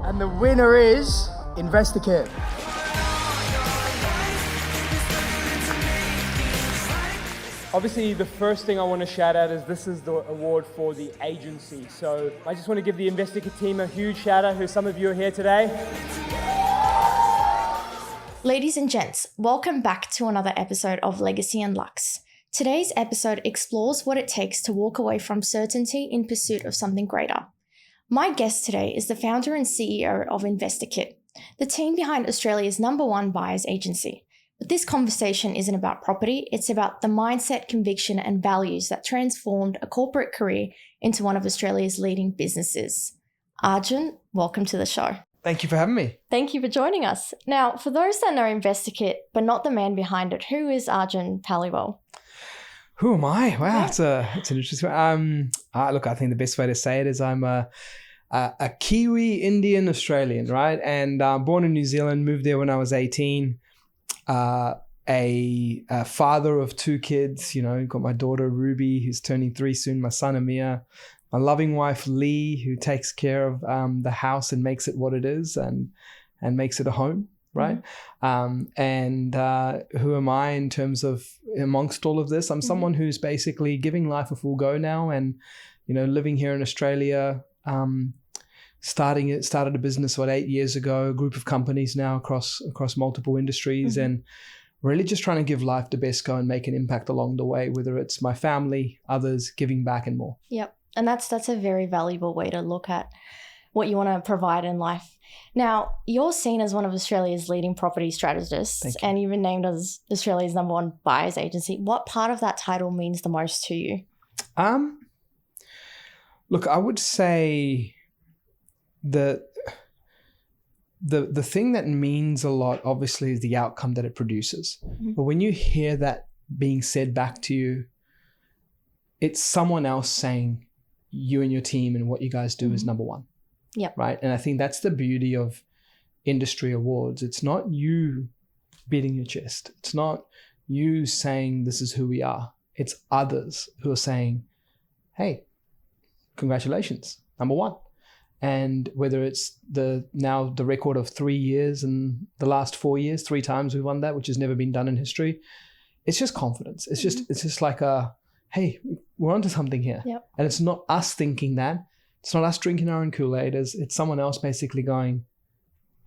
And the winner is InvestorKit. Obviously, the first thing I want to shout out is this is the award for the agency. So I just want to give the InvestorKit team a huge shout out, who some of you are here today. Ladies and gents, welcome back to another episode of Legacy Luxe. Today's episode explores what it takes to walk away from certainty in pursuit of something greater. My guest today is the founder and CEO of InvestorKit, the team behind Australia's #1 buyers agency. But this conversation isn't about property, it's about the mindset, conviction, and values that transformed a corporate career into one of Australia's leading businesses. Arjun, welcome to the show. Thank you for having me. Thank you for joining us. Now, for those that know InvestorKit, but not the man behind it, who is Arjun Paliwal? Who am I? Wow, it's an interesting one. Look, I think the best way to say it is I'm a Kiwi Indian Australian, right? And born in New Zealand, moved there when I was 18. A father of 2 kids, got my daughter Ruby, who's turning 3 soon, my son Amir, my loving wife Lee, who takes care of the house and makes it what it is and makes it a home, right? Mm-hmm. Who am I in terms of amongst all of this? I'm someone who's basically giving life a full go now and, living here in Australia. Started a business 8 years ago, a group of companies now across multiple industries, and really just trying to give life the best go and make an impact along the way, whether it's my family, others, giving back and more. Yep. And that's a very valuable way to look at what you want to provide in life. Now, you're seen as one of Australia's leading property strategists, and you've been named as Australia's #1 buyers agency. What part of that title means the most to you? Look, I would say the thing that means a lot, obviously, is the outcome that it produces. Mm-hmm. But when you hear that being said back to you, it's someone else saying you and your team and what you guys do is #1. Yep. Right. And I think that's the beauty of industry awards. It's not you beating your chest. It's not you saying this is who we are. It's others who are saying, hey, congratulations, #1. And whether it's the record of 3 years and the last 4 years, 3 times we won that, which has never been done in history. It's just confidence. It's just like hey, we're onto something here. Yep. And it's not us thinking that. It's not us drinking our own Kool-Aid. It's someone else basically going,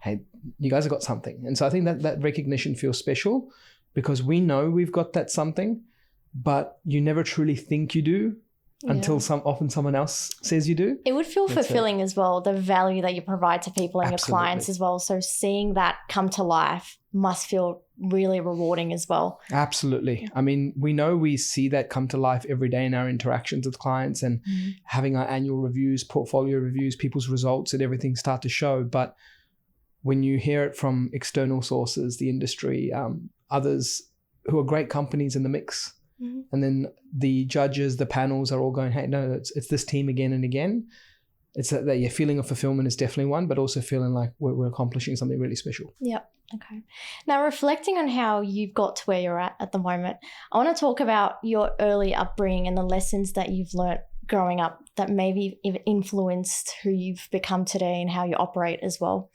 hey, you guys have got something. And so I think that recognition feels special because we know we've got that something, but you never truly think you do. Until often someone else says you do. It would feel fulfilling as well, the value that you provide to people and your clients as well. So seeing that come to life must feel really rewarding as well. Absolutely. I mean, we see that come to life every day in our interactions with clients and having our annual reviews, portfolio reviews, people's results and everything start to show. But when you hear it from external sources, the industry, others who are great companies in the mix, and then the judges, the panels are all going, hey, no, it's this team again and again. It's that feeling of fulfillment is definitely one, but also feeling like we're accomplishing something really special. Yep. Okay. Now, reflecting on how you've got to where you're at the moment, I want to talk about your early upbringing and the lessons that you've learnt growing up that maybe influenced who you've become today and how you operate as well.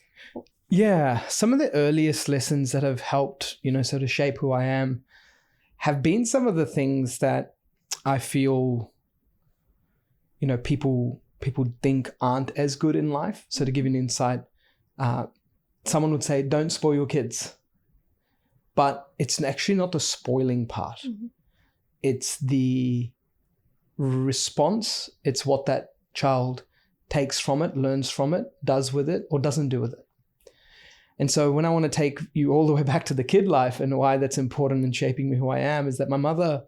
Yeah. Some of the earliest lessons that have helped, sort of shape who I am have been some of the things that I feel, people think aren't as good in life. So to give you an insight, someone would say, don't spoil your kids. But it's actually not the spoiling part. Mm-hmm. It's the response. It's what that child takes from it, learns from it, does with it, or doesn't do with it. And so when I want to take you all the way back to the kid life and why that's important in shaping me who I am is that my mother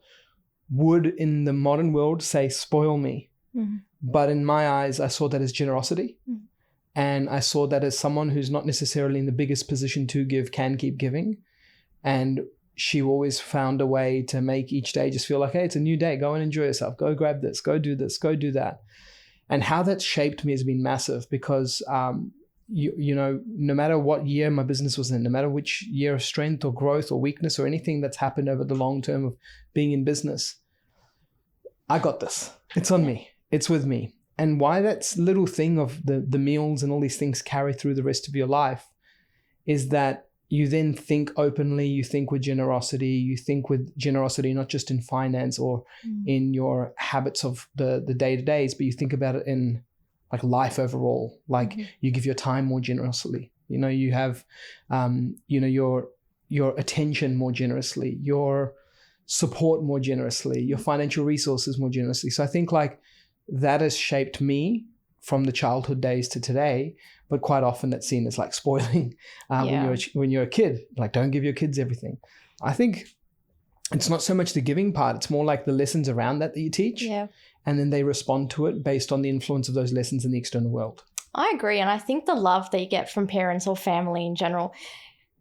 would in the modern world say, spoil me. Mm-hmm. But in my eyes, I saw that as generosity. Mm-hmm. And I saw that as someone who's not necessarily in the biggest position to give, can keep giving. And she always found a way to make each day just feel like, hey, it's a new day. Go and enjoy yourself. Go grab this, go do that. And how that's shaped me has been massive because no matter what year my business was in, no matter which year of strength or growth or weakness or anything that's happened over the long term of being in business, I got this. It's on me. It's with me. And why that little thing of the meals and all these things carry through the rest of your life is that you then think openly, you think with generosity, not just in finance or in your habits of the day-to-days, but you think about it in like life overall. Like you give your time more generously. You know, you have, your attention more generously, your support more generously, your financial resources more generously. So I think like that has shaped me from the childhood days to today, but quite often that's seen as like spoiling when you're a kid. Like, don't give your kids everything. I think it's not so much the giving part, it's more like the lessons around that you teach. Yeah. And then they respond to it based on the influence of those lessons in the external world. I agree. And I think the love that you get from parents or family in general,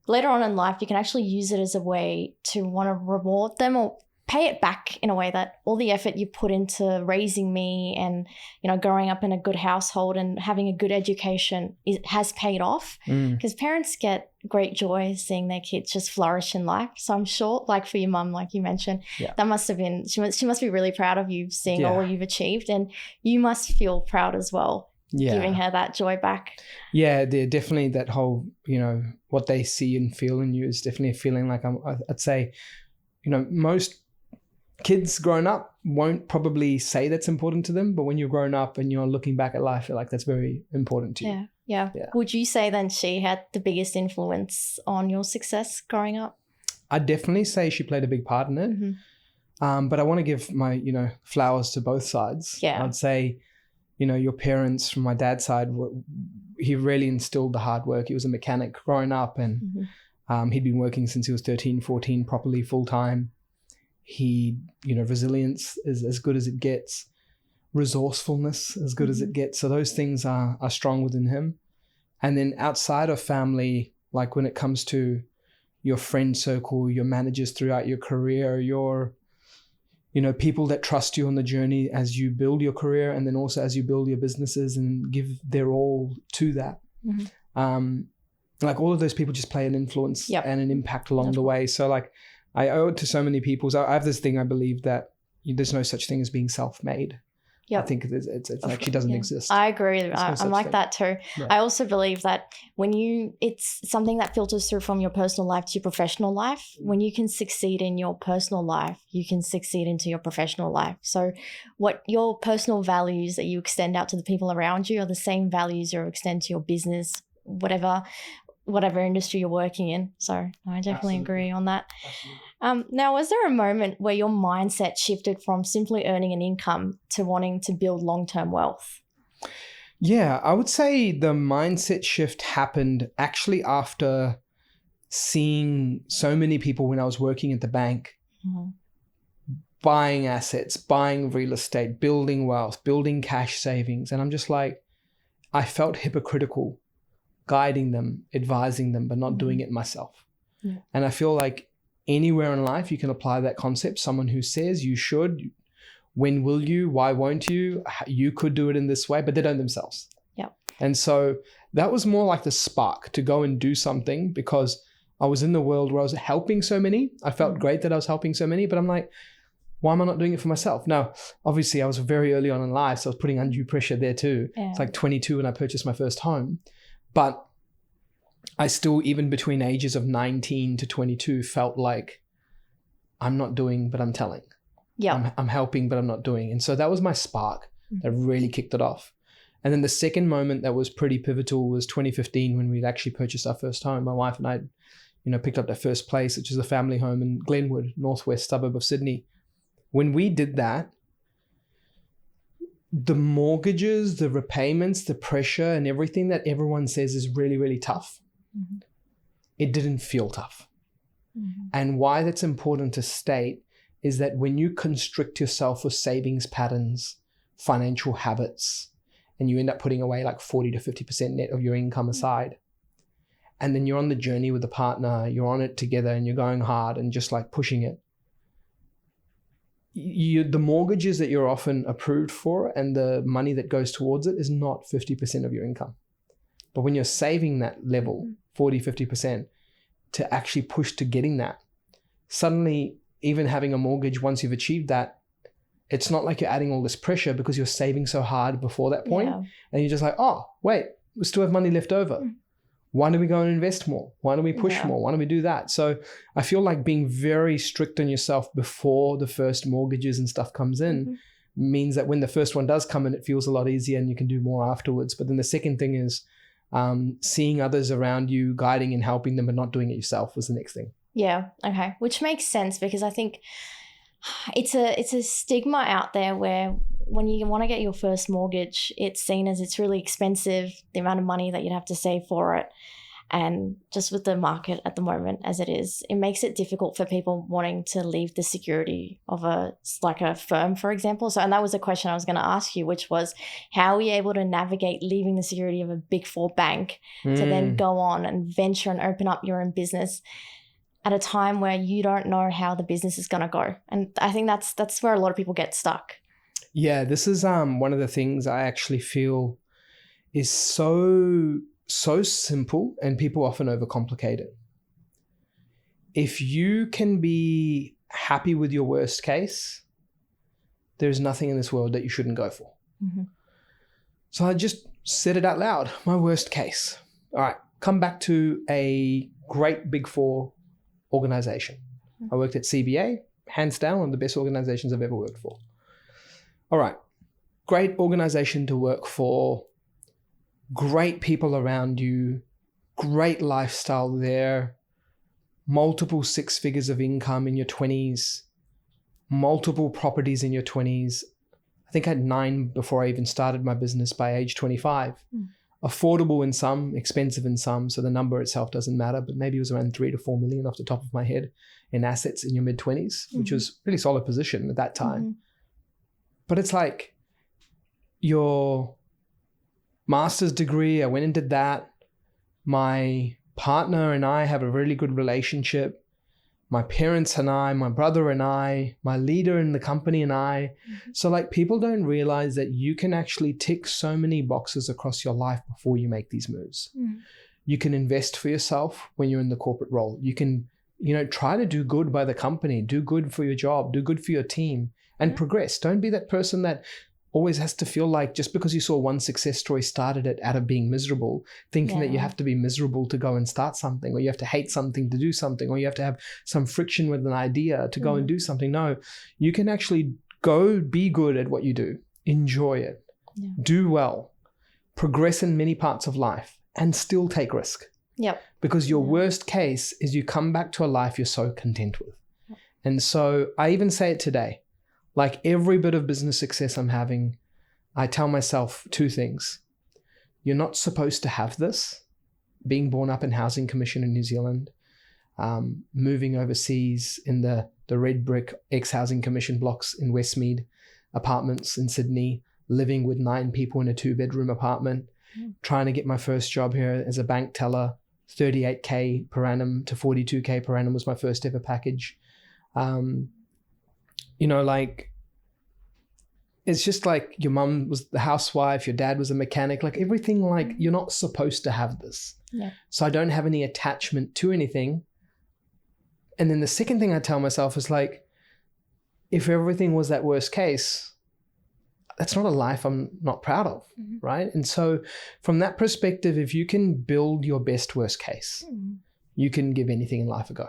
later on in life, you can actually use it as a way to want to reward them or pay it back in a way that all the effort you put into raising me and, you know, growing up in a good household and having a good education has paid off, because parents get great joy seeing their kids just flourish in life. So I'm sure, like for your mum, like you mentioned, that must have been, she must be really proud of you seeing all you've achieved, and you must feel proud as well. Giving her that joy back. Yeah, they're definitely that whole, you know, what they see and feel in you is definitely a feeling like I'd say, you know, most kids growing up won't probably say that's important to them, but when you're grown up and you're looking back at life, you're like, that's very important to you. Yeah. Would you say then she had the biggest influence on your success growing up? I'd definitely say she played a big part in it. But I want to give my, you know, flowers to both sides. I'd say, you know, your parents from my dad's side, he really instilled the hard work. He was a mechanic growing up, and he'd been working since he was 13, 14, properly full time. He, you know, resilience is as good as it gets, resourcefulness as good as it gets. So those things are strong within him. And then outside of family, like when it comes to your friend circle, your managers throughout your career, your, you know, people that trust you on the journey as you build your career, and then also as you build your businesses and give their all to that. Like all of those people just play an influence and an impact along the way. So like I owe it to so many people. So I have this thing, I believe that there's no such thing as being self-made. I think it actually doesn't exist. I agree. I'm like that too. I also believe that it's something that filters through from your personal life to your professional life. When you can succeed in your personal life, you can succeed into your professional life. So what your personal values that you extend out to the people around you are the same values you extend to your business, whatever industry you're working in. So I definitely agree on that. Now, was there a moment where your mindset shifted from simply earning an income to wanting to build long-term wealth? Yeah, I would say the mindset shift happened actually after seeing so many people when I was working at the bank, buying assets, buying real estate, building wealth, building cash savings. And I'm just like, I felt hypocritical guiding them, advising them, but not doing it myself. And I feel like anywhere in life you can apply that concept. Someone who says you should, when will you, why won't you, you could do it in this way, but they don't themselves. And so that was more like the spark to go and do something, because I was in the world where I was helping so many. I felt great that I was helping so many, but I'm like, why am I not doing it for myself? Now, obviously I was very early on in life, so I was putting undue pressure there too. It's like 22 when I purchased my first home. But I still, even between ages of 19 to 22, felt like I'm not doing, but I'm telling. I'm helping, but I'm not doing. And so that was my spark that really kicked it off. And then the second moment that was pretty pivotal was 2015, when we'd actually purchased our first home. My wife and I, you know, picked up that first place, which is a family home in Glenwood, northwest suburb of Sydney. When we did that, the mortgages, the repayments, the pressure, and everything that everyone says is really, really tough, it didn't feel tough. And why that's important to state is that when you constrict yourself with savings patterns, financial habits, and you end up putting away like 40 to 50% net of your income aside, and then you're on the journey with a partner, you're on it together and you're going hard and just like pushing it, the mortgages that you're often approved for and the money that goes towards it is not 50% of your income. But when you're saving that level, 40, 50%, to actually push to getting that, suddenly even having a mortgage, once you've achieved that, it's not like you're adding all this pressure because you're saving so hard before that point. Yeah. And you're just like, oh, wait, we still have money left over. Why don't we go and invest more? Why don't we push more? Why don't we do that? So I feel like being very strict on yourself before the first mortgages and stuff comes in means that when the first one does come in, it feels a lot easier and you can do more afterwards. But then the second thing is seeing others around you, guiding and helping them, but not doing it yourself was the next thing. Yeah. Okay. Which makes sense, because I think it's a stigma out there where when you want to get your first mortgage, it's seen as it's really expensive, the amount of money that you'd have to save for it. And just with the market at the moment as it is, it makes it difficult for people wanting to leave the security of a firm, for example. So, and that was a question I was going to ask you, which was, how are you able to navigate leaving the security of a Big Four bank to then go on and venture and open up your own business at a time where you don't know how the business is going to go? And I think that's where a lot of people get stuck. Yeah, this is one of the things I actually feel is so simple, and people often overcomplicate it. If you can be happy with your worst case, there's nothing in this world that you shouldn't go for. So I just said it out loud, my worst case. All right, come back to a great Big Four organization. I worked at CBA, hands down, one of the best organizations I've ever worked for. All right, great organization to work for, great people around you, great lifestyle there, multiple 6 figures of income in your 20s, multiple properties in your 20s. I think I had 9 before I even started my business by age 25. Affordable in some, expensive in some, so the number itself doesn't matter, but maybe it was around 3 to 4 million off the top of my head in assets in your mid-20s, which was a really solid position at that time. But it's like your master's degree, I went and did that. My partner and I have a really good relationship. My parents and I, my brother and I, my leader in the company and I. So like, people don't realize that you can actually tick so many boxes across your life before you make these moves. You can invest for yourself when you're in the corporate role. You can, try to do good by the company, do good for your job, do good for your team, and progress. Don't be that person that always has to feel like just because you saw one success story started it out of being miserable, thinking that you have to be miserable to go and start something, or you have to hate something to do something, or you have to have some friction with an idea to go and do something. No, you can actually go be good at what you do, enjoy it, do well, progress in many parts of life, and still take risk. Because your worst case is you come back to a life you're so content with. And so I even say it today. Like, every bit of business success I'm having, I tell myself 2 things. You're not supposed to have this. Being born up in Housing Commission in New Zealand, moving overseas in the red brick ex-Housing Commission blocks in Westmead, apartments in Sydney, living with 9 people in a 2-bedroom apartment, trying to get my first job here as a bank teller, 38K per annum to 42K per annum was my first ever package. It's just like your mum was the housewife, your dad was a mechanic, like everything, like you're not supposed to have this. So I don't have any attachment to anything. And then the second thing I tell myself is like, if everything was that worst case, that's not a life I'm not proud of, right? And so from that perspective, if you can build your best worst case, you can give anything in life a go.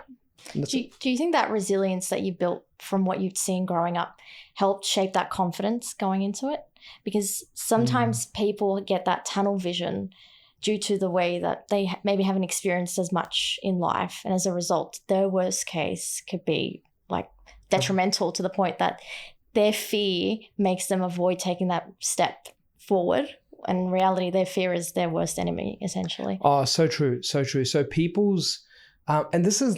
Do you think that resilience that you built from what you've seen growing up helped shape that confidence going into it? Because sometimes people get that tunnel vision due to the way that they maybe haven't experienced as much in life. And as a result, their worst case could be like detrimental to the point that their fear makes them avoid taking that step forward. And in reality, their fear is their worst enemy, essentially. Oh, so true. So true. So people's, and this is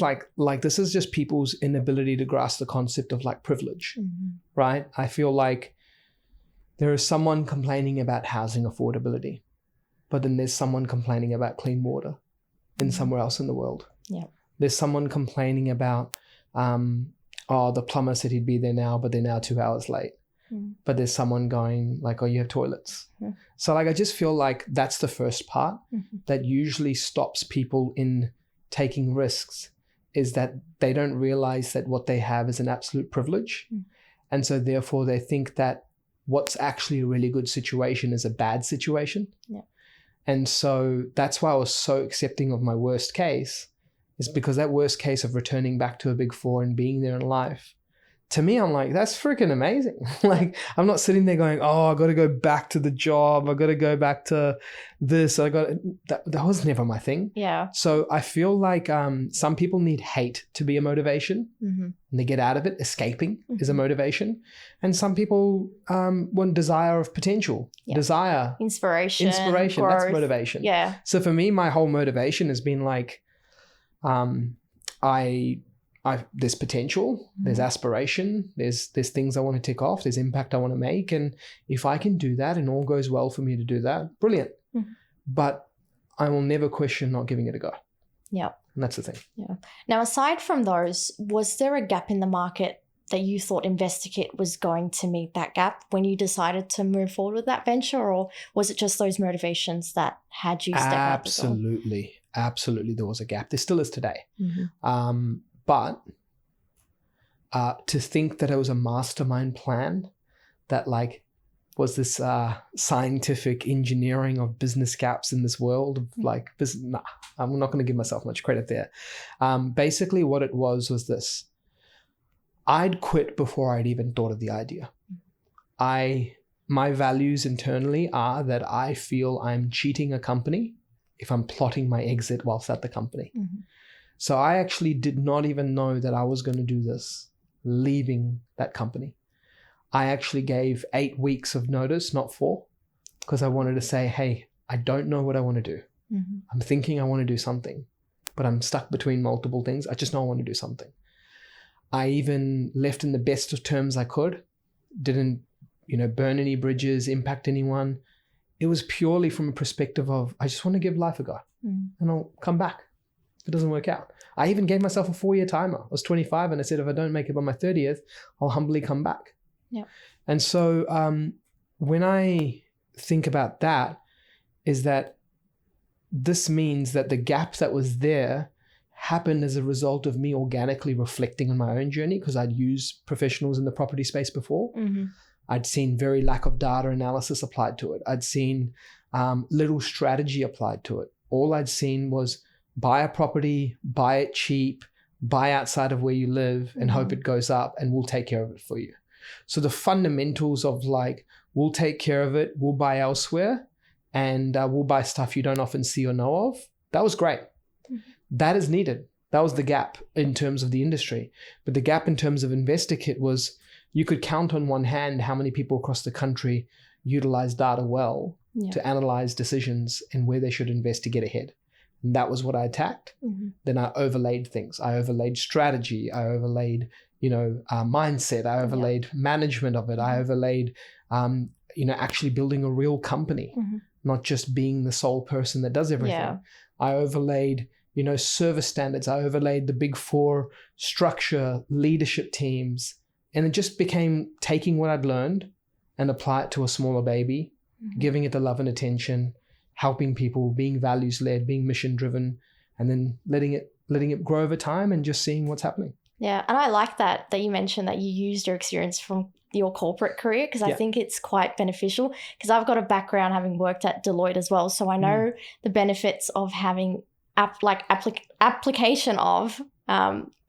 this is just people's inability to grasp the concept of like privilege, right? I feel like there is someone complaining about housing affordability, but then there's someone complaining about clean water in somewhere else in the world. There's someone complaining about, the plumber said he'd be there now, but they're now 2 hours late. But there's someone going like, oh, you have toilets. So like, I just feel like that's the first part that usually stops people in taking risks, is that they don't realize that what they have is an absolute privilege. And so therefore they think that what's actually a really good situation is a bad situation. Yeah. And so that's why I was so accepting of my worst case, is because that worst case of returning back to a Big Four and being there in life, to me, I'm like, that's freaking amazing. Like, I'm not sitting there going, oh, I got to go back to the job. I got to go back to this. That was never my thing. Yeah. So I feel like some people need hate to be a motivation, and they get out of it. Escaping is a motivation. And some people want desire of potential, desire, inspiration, growth. That's motivation. Yeah. So for me, my whole motivation has been like, there's potential, there's aspiration, there's things I want to tick off, there's impact I want to make. And if I can do that and all goes well for me to do that, brilliant. But I will never question not giving it a go. Yeah. And that's the thing. Yeah. Now, aside from those, was there a gap in the market that you thought InvestorKit was going to meet that gap when you decided to move forward with that venture? Or was it just those motivations that had you step out the door? Absolutely. There was a gap. There still is today. But to think that it was a mastermind plan that like was this scientific engineering of business gaps in this world of like business, nah, I'm not going to give myself much credit there. Basically what it was this. I'd quit before I'd even thought of the idea. My values internally are that I feel I'm cheating a company if I'm plotting my exit whilst at the company. So I actually did not even know that I was going to do this leaving that company. I actually gave 8 weeks of notice, not 4, because I wanted to say, hey, I don't know what I want to do. I'm thinking I want to do something, but I'm stuck between multiple things. I just know I want to do something. I even left in the best of terms I could, didn't, burn any bridges, impact anyone. It was purely from a perspective of, I just want to give life a go and I'll come back. It doesn't work out. I even gave myself a 4-year timer. I was 25 and I said, if I don't make it by my 30th, I'll humbly come back. Yeah. And so when I think about that, is that this means that the gap that was there happened as a result of me organically reflecting on my own journey, because I'd used professionals in the property space before. I'd seen very lack of data analysis applied to it. I'd seen little strategy applied to it. All I'd seen was buy a property, buy it cheap, buy outside of where you live and hope it goes up and we'll take care of it for you. So the fundamentals of like, we'll take care of it, we'll buy elsewhere, and we'll buy stuff you don't often see or know of, that was great. That is needed. That was the gap in terms of the industry. But the gap in terms of InvestorKit was you could count on one hand how many people across the country utilize data well to analyze decisions and where they should invest to get ahead. And that was what I attacked. Then I overlaid things. I overlaid strategy. I overlaid, mindset. I overlaid management of it. I overlaid, actually building a real company, not just being the sole person that does everything. Yeah. I overlaid, service standards. I overlaid the Big Four structure, leadership teams. And it just became taking what I'd learned and apply it to a smaller baby, giving it the love and attention, helping people, being values-led, being mission-driven, and then letting it grow over time and just seeing what's happening. Yeah, and I like that you mentioned that you used your experience from your corporate career, because I think it's quite beneficial, because I've got a background having worked at Deloitte as well, so I know the benefits of having application of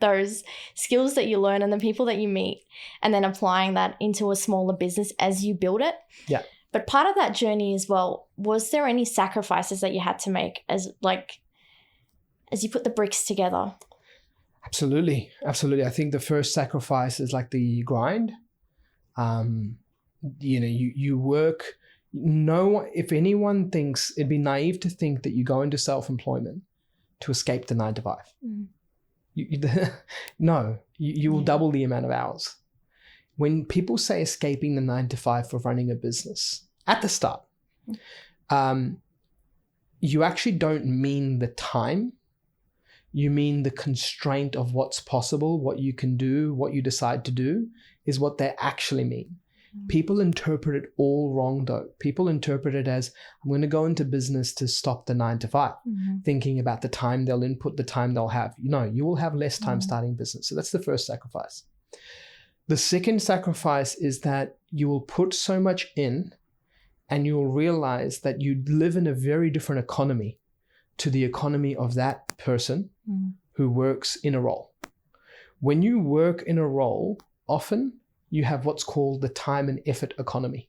those skills that you learn and the people that you meet, and then applying that into a smaller business as you build it. Yeah. But part of that journey as well, was there any sacrifices that you had to make as you put the bricks together? Absolutely. I think the first sacrifice is like the grind. You work. If anyone thinks, it'd be naive to think that you go into self-employment to escape the 9 to 5. You will double the amount of hours. When people say escaping the 9 to 5 for running a business at the start, you actually don't mean the time. You mean the constraint of what's possible, what you can do, what you decide to do is what they actually mean. People interpret it all wrong though. People interpret it as, I'm going to go into business to stop the 9 to 5, thinking about the time they'll input, the time they'll have. No, you will have less time starting business. So that's the first sacrifice. The second sacrifice is that you will put so much in and you will realize that you live in a very different economy to the economy of that person who works in a role. When you work in a role, often you have what's called the time and effort economy,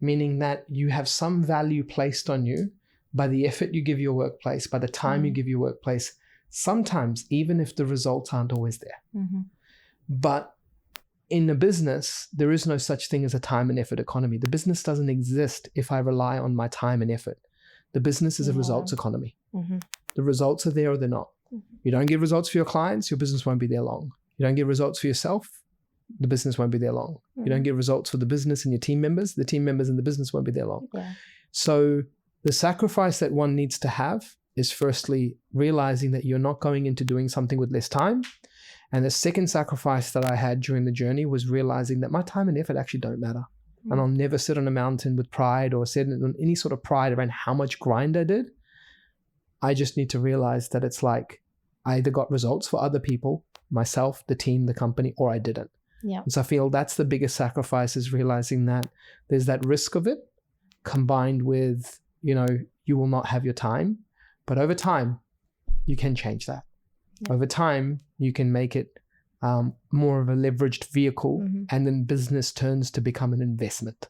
meaning that you have some value placed on you by the effort you give your workplace, by the time you give your workplace, sometimes even if the results aren't always there. But in a business, there is no such thing as a time and effort economy. The business doesn't exist if I rely on my time and effort. The business is a results economy. The results are there or they're not. You don't get results for your clients, your business won't be there long. You don't get results for yourself, the business won't be there long. You don't get results for the business and your team members, the team members and the business won't be there long. So the sacrifice that one needs to have is firstly realizing that you're not going into doing something with less time. And the second sacrifice that I had during the journey was realizing that my time and effort actually don't matter. And I'll never sit on a mountain with pride or sit on any sort of pride around how much grind I did. I just need to realize that it's like I either got results for other people, myself, the team, the company, or I didn't. And so I feel that's the biggest sacrifice, is realizing that there's that risk of it combined with, you know, you will not have your time. But over time, you can change that. Over time, you can make it more of a leveraged vehicle, and then business turns to become an investment.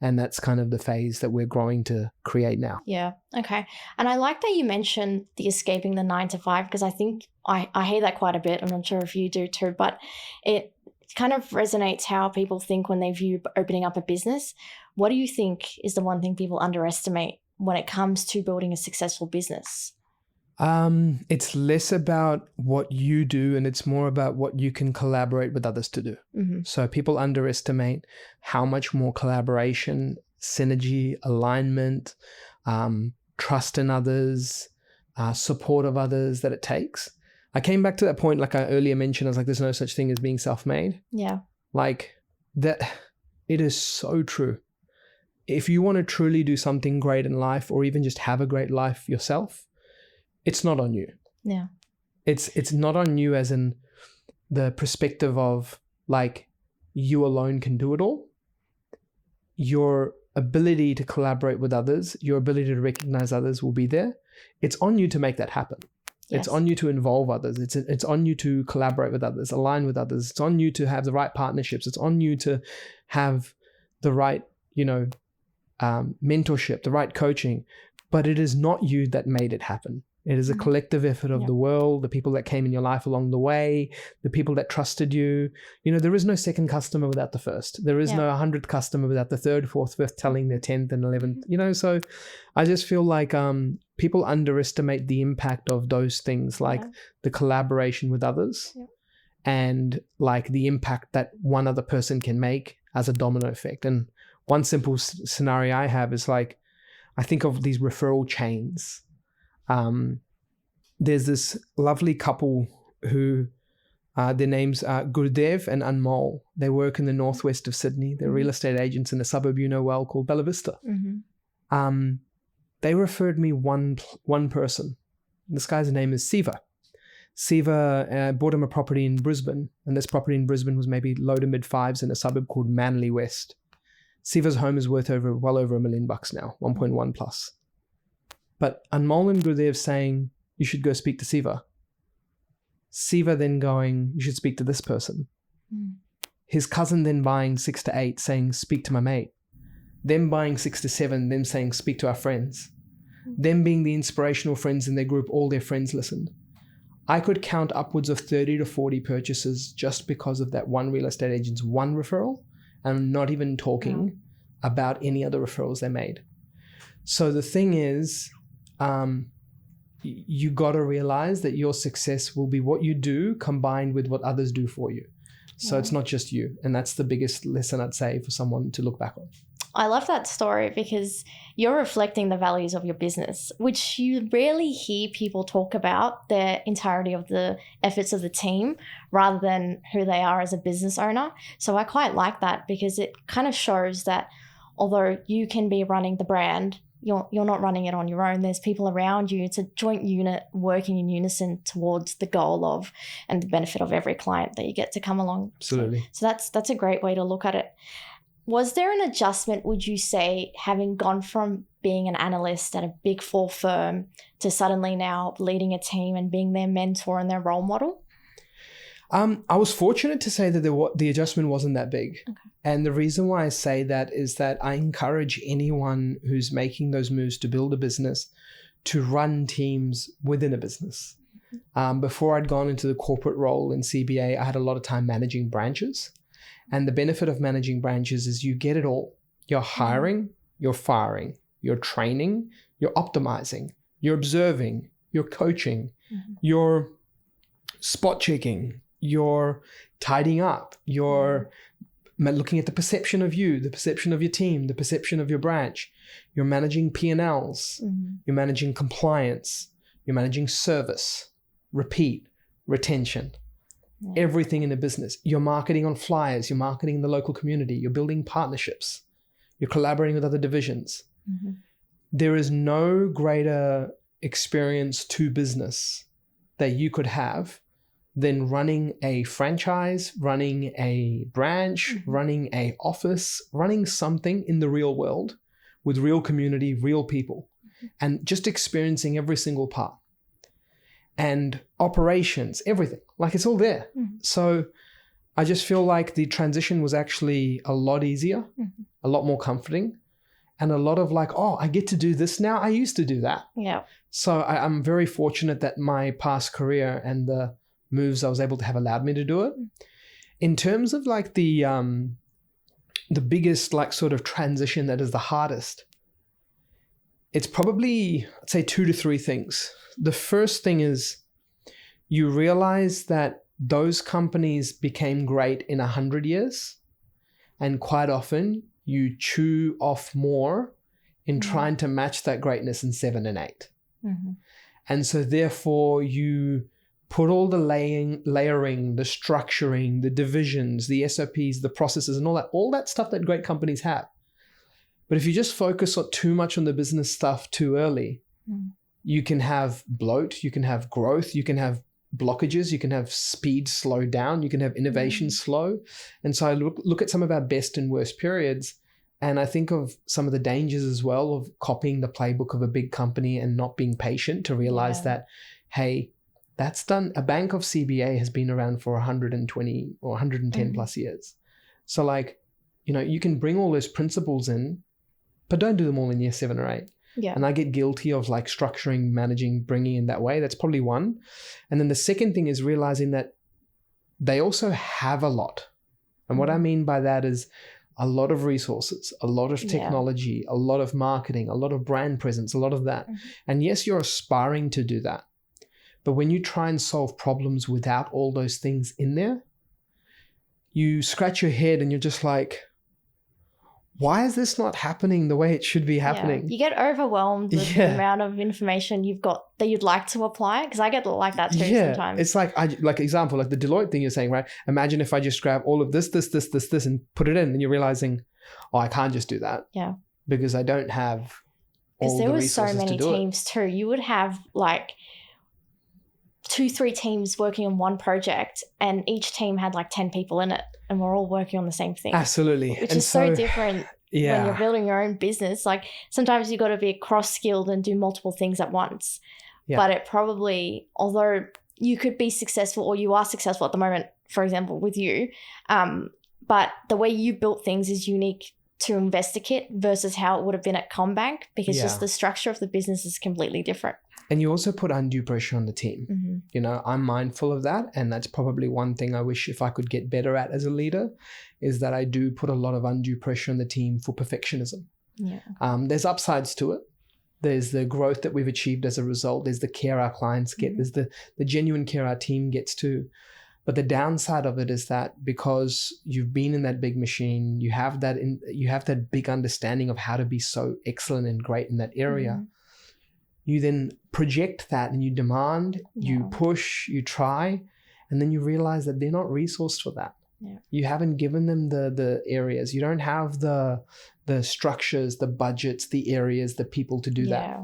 And that's kind of the phase that we're growing to create now. Yeah. Okay. And I like that you mentioned the escaping the 9 to 5, because I think I hear that quite a bit. I'm not sure if you do too, but it kind of resonates how people think when they view opening up a business. What do you think is the one thing people underestimate when it comes to building a successful business? It's less about what you do and it's more about what you can collaborate with others to do. So people underestimate how much more collaboration, synergy, alignment, trust in others, support of others that it takes. I came back to that point, like I earlier mentioned, I was like, there's no such thing as being self-made. Like that, it is so true. If you want to truly do something great in life, or even just have a great life yourself, it's not on you. It's not on you as in the perspective of like you alone can do it all. Your ability to collaborate with others, your ability to recognize others will be there. It's on you to make that happen. It's on you to involve others. It's on you to collaborate with others, align with others. It's on you to have the right partnerships. It's on you to have the right, mentorship, the right coaching. But it is not you that made it happen. It is a collective effort of the world, the people that came in your life along the way, the people that trusted you. There is no second customer without the first. There is no 100th customer without the 3rd, 4th, 5th telling their 10th and 11th. So I just feel like people underestimate the impact of those things, like the collaboration with others and like the impact that one other person can make as a domino effect. And one simple scenario I have is like, I think of these referral chains. There's this lovely couple who their names are Gurdev and Anmol. They work in the northwest of Sydney. They're real estate agents in a suburb you know well called Bella Vista. They referred me one person. This guy's name is Siva. Siva bought him a property in Brisbane, and this property in Brisbane was maybe low to mid 5s in a suburb called Manly West. Siva's home is worth well over $1 million now, 1.1 plus. But Anmol and Gurdev saying, you should go speak to Siva. Siva then going, you should speak to this person. His cousin then buying 6 to 8 saying, speak to my mate. Them buying 6 to 7, them saying, speak to our friends. Them being the inspirational friends in their group, all their friends listened. I could count upwards of 30 to 40 purchases just because of that one real estate agent's one referral. And I'm not even talking about any other referrals they made. So the thing is, you got to realize that your success will be what you do combined with what others do for you. So it's not just you. And that's the biggest lesson I'd say for someone to look back on. I love that story because you're reflecting the values of your business, which you rarely hear people talk about the entirety of the efforts of the team rather than who they are as a business owner. So I quite like that because it kind of shows that although you can be running the brand, you're not running it on your own. There's people around you. It's a joint unit working in unison towards the goal of and the benefit of every client that you get to come along. Absolutely. So that's a great way to look at it. Was there an adjustment, would you say, having gone from being an analyst at a Big Four firm to suddenly now leading a team and being their mentor and their role model? I was fortunate to say that the adjustment wasn't that big. Okay. And the reason why I say that is that I encourage anyone who's making those moves to build a business to run teams within a business. Before I'd gone into the corporate role in CBA, I had a lot of time managing branches. And the benefit of managing branches is you get it all. You're hiring, you're firing, you're training, you're optimizing, you're observing, you're coaching, you're spot checking, you're tidying up, you're looking at the perception of you, the perception of your team, the perception of your branch. You're managing P&Ls, you're managing compliance, you're managing service, repeat, retention, everything in the business. You're marketing on flyers, you're marketing in the local community, you're building partnerships, you're collaborating with other divisions. There is no greater experience to business that you could have than running a franchise, running a branch, running a office, running something in the real world with real community, real people, and just experiencing every single part. And operations, everything, like it's all there. So I just feel like the transition was actually a lot easier, a lot more comforting, and a lot of like, oh, I get to do this now. I used to do that. Yeah. So I'm very fortunate that my past career and the moves I was able to have allowed me to do it. In terms of like the biggest like sort of transition that is the hardest, it's probably, I'd say 2 to 3 things. The first thing is you realize that those companies became great in 100 years, and quite often you chew off more in trying to match that greatness in 7 and 8. And so therefore you put all the layering, the structuring, the divisions, the SOPs, the processes, and all that stuff that great companies have. But if you just focus too much on the business stuff too early, you can have bloat, you can have growth, you can have blockages, you can have speed slow down, you can have innovation slow. And so I look at some of our best and worst periods, and I think of some of the dangers as well of copying the playbook of a big company and not being patient to realize that, hey, that's done. A bank of CBA has been around for 120 or 110 plus years. So like, you can bring all those principles in, but don't do them all in year 7 or 8. Yeah. And I get guilty of like structuring, managing, bringing in that way. That's probably one. And then the second thing is realizing that they also have a lot. And what I mean by that is a lot of resources, a lot of technology, a lot of marketing, a lot of brand presence, a lot of that. And yes, you're aspiring to do that. But when you try and solve problems without all those things in there, you scratch your head and you're just like, why is this not happening the way it should be happening? Yeah. You get overwhelmed with the amount of information you've got that you'd like to apply, because I get like that too sometimes. It's like, example, like the Deloitte thing you're saying, right? Imagine if I just grab all of this, and put it in, and you're realizing, oh, I can't just do that. Yeah. Because I don't have all the resources to do it. Because there were so many teams too. You would have like 2-3 teams working on one project, and each team had like 10 people in it, and we're all working on the same thing. Absolutely. Which is so different when you're building your own business. Like sometimes you got to be cross-skilled and do multiple things at once. Yeah. But it probably, although you could be successful, or you are successful at the moment, for example, with you, but the way you built things is unique to InvestorKit versus how it would have been at CommBank, because just the structure of the business is completely different. And you also put undue pressure on the team. I'm mindful of that. And that's probably one thing I wish if I could get better at as a leader, is that I do put a lot of undue pressure on the team for perfectionism. Yeah. There's upsides to it. There's the growth that we've achieved as a result. There's the care our clients get. There's the genuine care our team gets too. But the downside of it is that because you've been in that big machine, you have that big understanding of how to be so excellent and great in that area. You then project that and you demand, you push, you try, and then you realize that they're not resourced for that. Yeah. You haven't given them the areas. You don't have the structures, the budgets, the areas, the people to do that.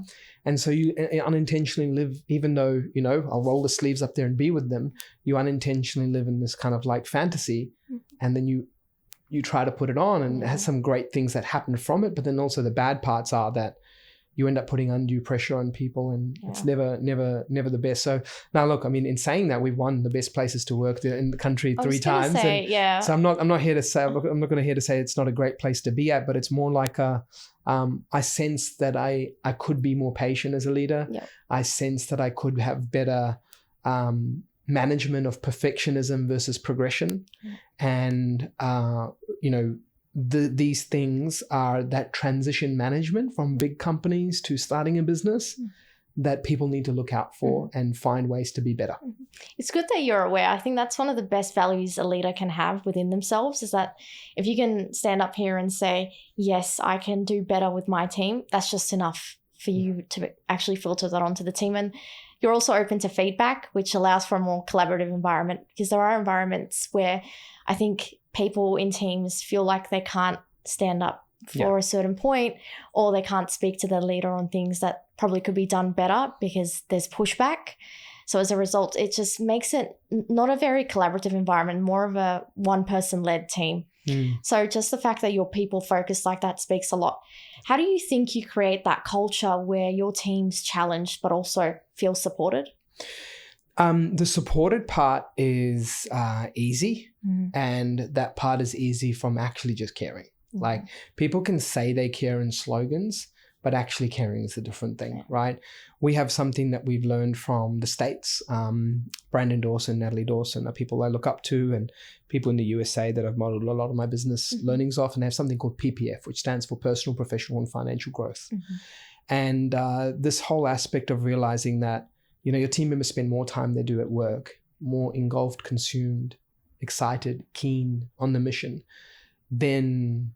And so you unintentionally live, even though, I'll roll the sleeves up there and be with them, you unintentionally live in this kind of like fantasy. And then you try to put it on, and it has some great things that happen from it. But then also the bad parts are that you end up putting undue pressure on people, and it's never the best. So now look, I mean, in saying that, we've won the best places to work in the country 3 times. So I'm not here to say, I'm not going to here to say it's not a great place to be at, but it's more like I sense that I could be more patient as a leader. I sense that I could have better management of perfectionism versus progression. And, these things are that transition management from big companies to starting a business that people need to look out for and find ways to be better. It's good that you're aware. I think that's one of the best values a leader can have within themselves, is that if you can stand up here and say, yes, I can do better with my team, that's just enough for you to actually filter that onto the team. And you're also open to feedback, which allows for a more collaborative environment, because there are environments where I think people in teams feel like they can't stand up for a certain point, or they can't speak to their leader on things that probably could be done better because there's pushback. So as a result, it just makes it not a very collaborative environment, more of a one-person-led team. So just the fact that you're people-focused like that speaks a lot. How do you think you create that culture where your team's challenged but also feel supported? The supported part is easy, and that part is easy from actually just caring. Like, people can say they care in slogans, but actually caring is a different thing, right? We have something that we've learned from the States. Brandon Dawson, Natalie Dawson are people I look up to, and people in the USA that I've modeled a lot of my business learnings off, and they have something called PPF, which stands for Personal, Professional, and Financial Growth. And this whole aspect of realizing that, your team members spend more time they do at work, more engulfed, consumed, excited, keen on the mission than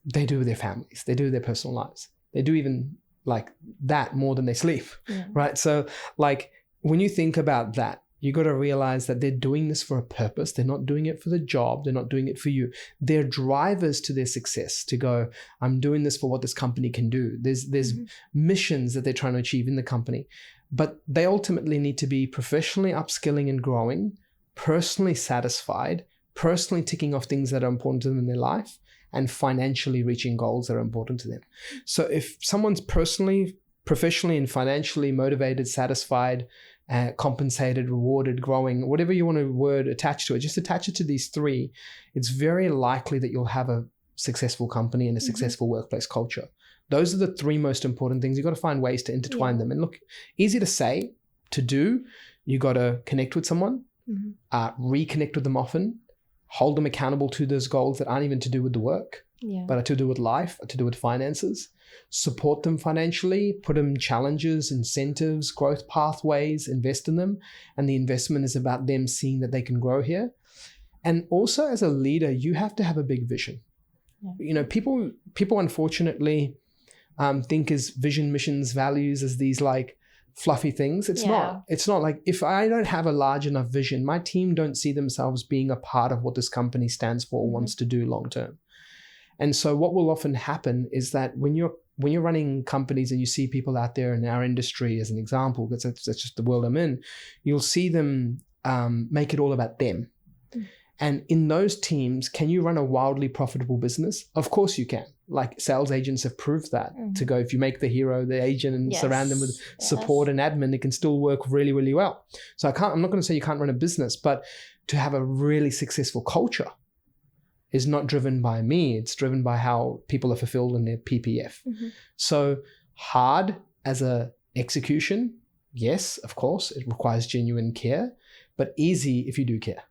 they do with their families. They do with their personal lives. They do even like that more than they sleep, right? So like, when you think about that, you got to realize that they're doing this for a purpose. They're not doing it for the job. They're not doing it for you. They're drivers to their success, to go, I'm doing this for what this company can do. There's missions that they're trying to achieve in the company, but they ultimately need to be professionally upskilling and growing, personally satisfied, personally ticking off things that are important to them in their life, and financially reaching goals that are important to them. So if someone's personally, professionally, and financially motivated, satisfied, compensated, rewarded, growing, whatever you want to word attached to it, just attach it to these 3, it's very likely that you'll have a successful company and a successful workplace culture. Those are the 3 most important things. You've got to find ways to intertwine them. And look, easy to say, to do, you got to connect with someone, reconnect with them often, hold them accountable to those goals that aren't even to do with the work, but are to do with life, are to do with finances. Support them financially, put them challenges, incentives, growth pathways, invest in them. And the investment is about them seeing that they can grow here. And also, as a leader, you have to have a big vision. People unfortunately think as vision, missions, values as these like fluffy things. It's not. It's not like, if I don't have a large enough vision, my team don't see themselves being a part of what this company stands for or wants to do long term. And so what will often happen is that when you're running companies and you see people out there in our industry, as an example, because that's just the world I'm in, you'll see them make it all about them. And in those teams, can you run a wildly profitable business? Of course you can. Like, sales agents have proved that, to go, if you make the hero the agent and surround them with support and admin, it can still work really, really well. So I'm not going to say you can't run a business, but to have a really successful culture is not driven by me. It's driven by how people are fulfilled in their PPF. So hard as a execution, yes, of course, it requires genuine care, but easy if you do care.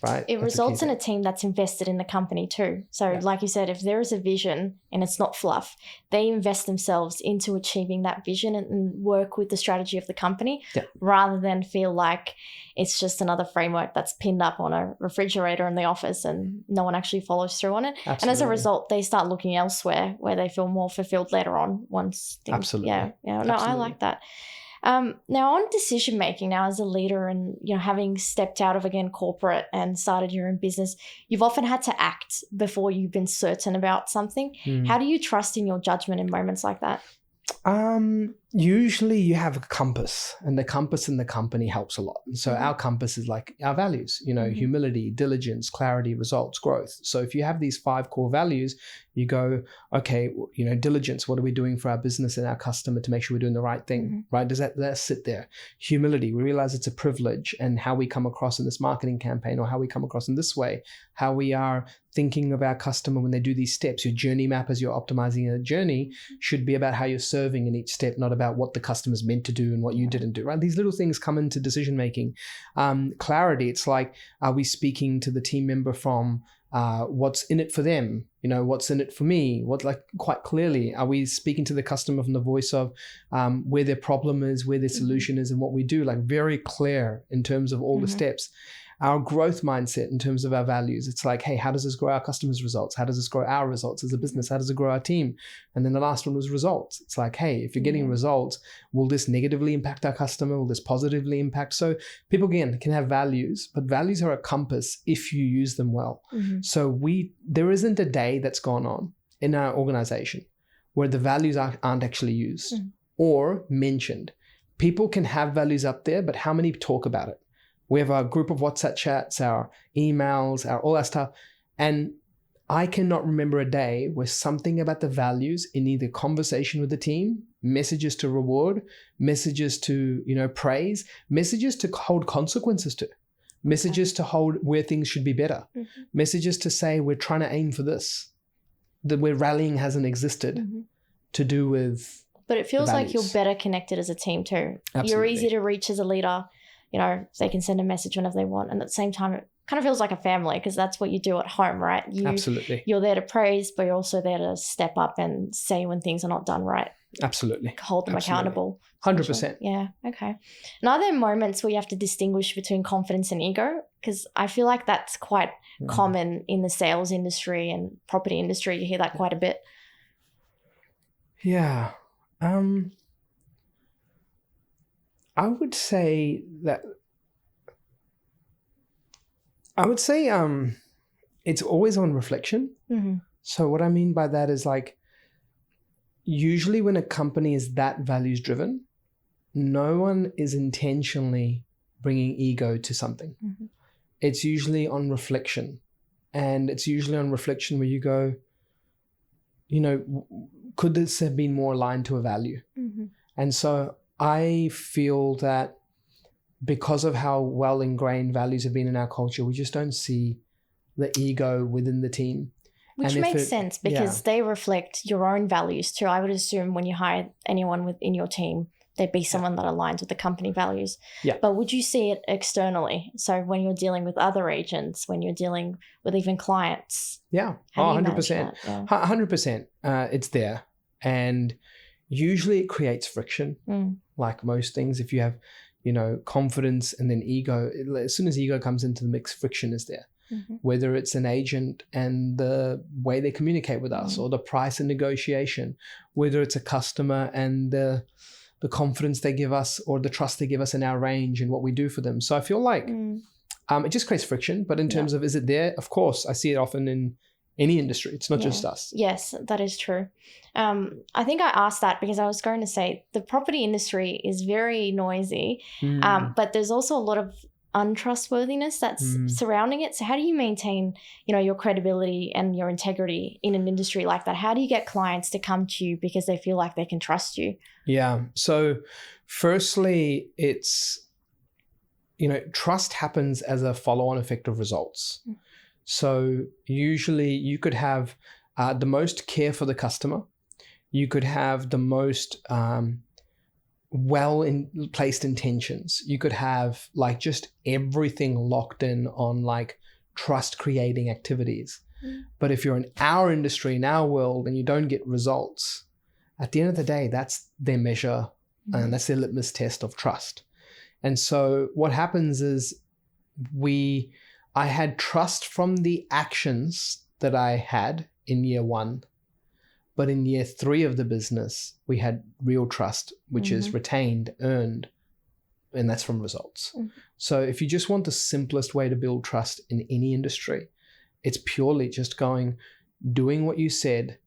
Right. It results in a team that's invested in the company too. So like you said, if there is a vision and it's not fluff, they invest themselves into achieving that vision and work with the strategy of the company rather than feel like it's just another framework that's pinned up on a refrigerator in the office and no one actually follows through on it. Absolutely. And as a result, they start looking elsewhere where they feel more fulfilled later on once things. Absolutely. No, I like that. Now on decision making, now as a leader and having stepped out of again corporate and started your own business, you've often had to act before you've been certain about something. How do you trust in your judgment in moments like that? Usually you have a compass, and the compass in the company helps a lot. And so our compass is like our values, humility, diligence, clarity, results, growth. So if you have these 5 core values, you go, okay, diligence, what are we doing for our business and our customer to make sure we're doing the right thing, right? Does that sit there? Humility, we realize it's a privilege, and how we come across in this marketing campaign, or how we come across in this way, how we are thinking of our customer when they do these steps. Your journey map as you're optimizing a journey should be about how you're serving in each step, not about what the customer's meant to do and what you didn't do, right? These little things come into decision making. Clarity, it's like, are we speaking to the team member from what's in it for them? What's in it for me? Quite clearly, are we speaking to the customer from the voice of where their problem is, where their solution is, and what we do? Very clear in terms of all the steps. Our growth mindset in terms of our values, it's like, hey, how does this grow our customers' results? How does this grow our results as a business? How does it grow our team? And then the last one was results. It's like, hey, if you're getting results, will this negatively impact our customer? Will this positively impact? So people, again, can have values, but values are a compass if you use them well. So there isn't a day that's gone on in our organization where the values aren't actually used or mentioned. People can have values up there, but how many talk about it? We have a group of WhatsApp chats, our emails, all our stuff. And I cannot remember a day where something about the values in either conversation with the team, messages to reward, messages to, praise, messages to hold consequences to, messages to hold where things should be better, messages to say we're trying to aim for this, that where rallying hasn't existed to do with. But it feels like you're better connected as a team too. Absolutely. You're easy to reach as a leader. They can send a message whenever they want. And at the same time, it kind of feels like a family, because that's what you do at home, right? Absolutely. You're there to praise, but you're also there to step up and say when things are not done right. Absolutely. Hold them accountable. 100%. Yeah. Okay. And are there moments where you have to distinguish between confidence and ego? Because I feel like that's quite common in the sales industry and property industry. You hear that quite a bit. Yeah. I would say it's always on reflection. So what I mean by that is, usually when a company is that values driven, no one is intentionally bringing ego to something. It's usually on reflection, and it's usually on reflection where you go, could this have been more aligned to a value? And so I feel that because of how well ingrained values have been in our culture, we just don't see the ego within the team. Which makes sense, because they reflect your own values too. I would assume when you hire anyone within your team, there'd be someone that aligns with the company values. Yeah. But would you see it externally? So when you're dealing with other agents, when you're dealing with even clients? Yeah. How do you 100%. manage that? 100%. It's there. And usually it creates friction, like most things. If you have, confidence and then ego, as soon as ego comes into the mix, friction is there. Whether it's an agent and the way they communicate with us, or the price and negotiation, whether it's a customer and the confidence they give us, or the trust they give us in our range and what we do for them. So I feel like it just creates friction. But in terms of, is it there? Of course, I see it often in any industry. It's not just us. Yes, that is true. I think I asked that because I was going to say the property industry is very noisy, but there's also a lot of untrustworthiness that's surrounding it. So how do you maintain, your credibility and your integrity in an industry like that? How do you get clients to come to you because they feel like they can trust you? Yeah. So firstly, it's, trust happens as a follow-on effect of results. So usually you could have the most care for the customer. You could have the most placed intentions. You could have just everything locked in on trust creating activities. But if you're in our industry, in our world, and you don't get results, at the end of the day, that's their measure and that's their litmus test of trust. And so what happens is I had trust from the actions that I had in year one, But in year 3 of the business, we had real trust, which is retained, earned, and that's from results. So if you just want the simplest way to build trust in any industry, it's purely just doing what you said,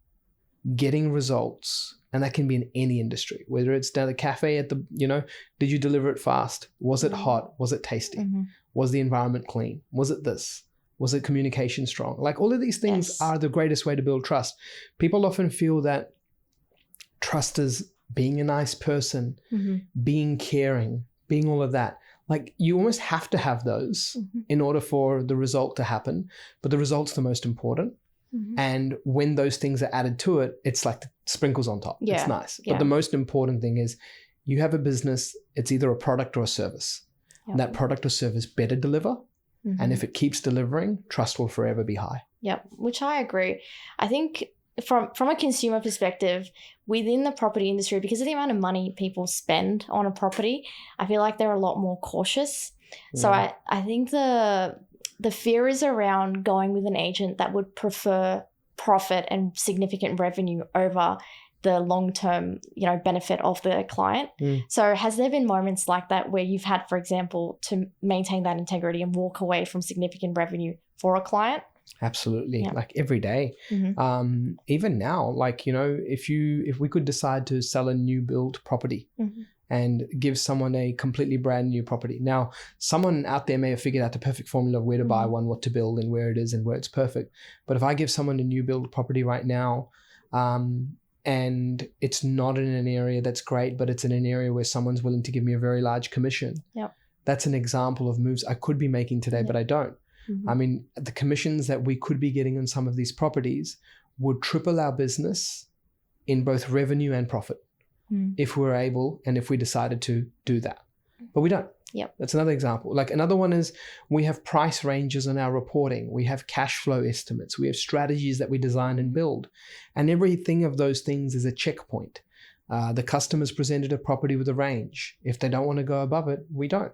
getting results, and that can be in any industry, whether it's down the cafe at the, did you deliver it fast? Was it hot? Was it tasty? Was the environment clean? Was it this? Was it communication strong? Like all of these things are the greatest way to build trust. People often feel that trust is being a nice person, being caring, being all of that. Like you almost have to have those in order for the result to happen, but the result's the most important. And when those things are added to it, it's like the sprinkles on top. It's nice. But the most important thing is you have a business, it's either a product or a service. And that product or service better deliver. And if it keeps delivering, trust will forever be high. Yep, which I agree. I think from a consumer perspective, within the property industry, because of the amount of money people spend on a property, I feel like they're a lot more cautious. So I think the fear is around going with an agent that would prefer profit and significant revenue over the long-term, benefit of the client. So has there been moments like that where you've had, for example, to maintain that integrity and walk away from significant revenue for a client? Absolutely. Like every day. Even now, like, if we could decide to sell a new build property and give someone a completely brand new property. Now, someone out there may have figured out the perfect formula of where to buy one, what to build and where it is and where it's perfect. But if I give someone a new build property right now, and it's not in an area that's great, but it's in an area where someone's willing to give me a very large commission. That's an example of moves I could be making today, but I don't. I mean, the commissions that we could be getting on some of these properties would triple our business in both revenue and profit if we're able and if we decided to do that. But we don't. That's another example. Like another one is we have price ranges in our reporting. We have cash flow estimates. We have strategies that we design and build. And everything of those things is a checkpoint. The customer's presented a property with a range. If they don't want to go above it, we don't.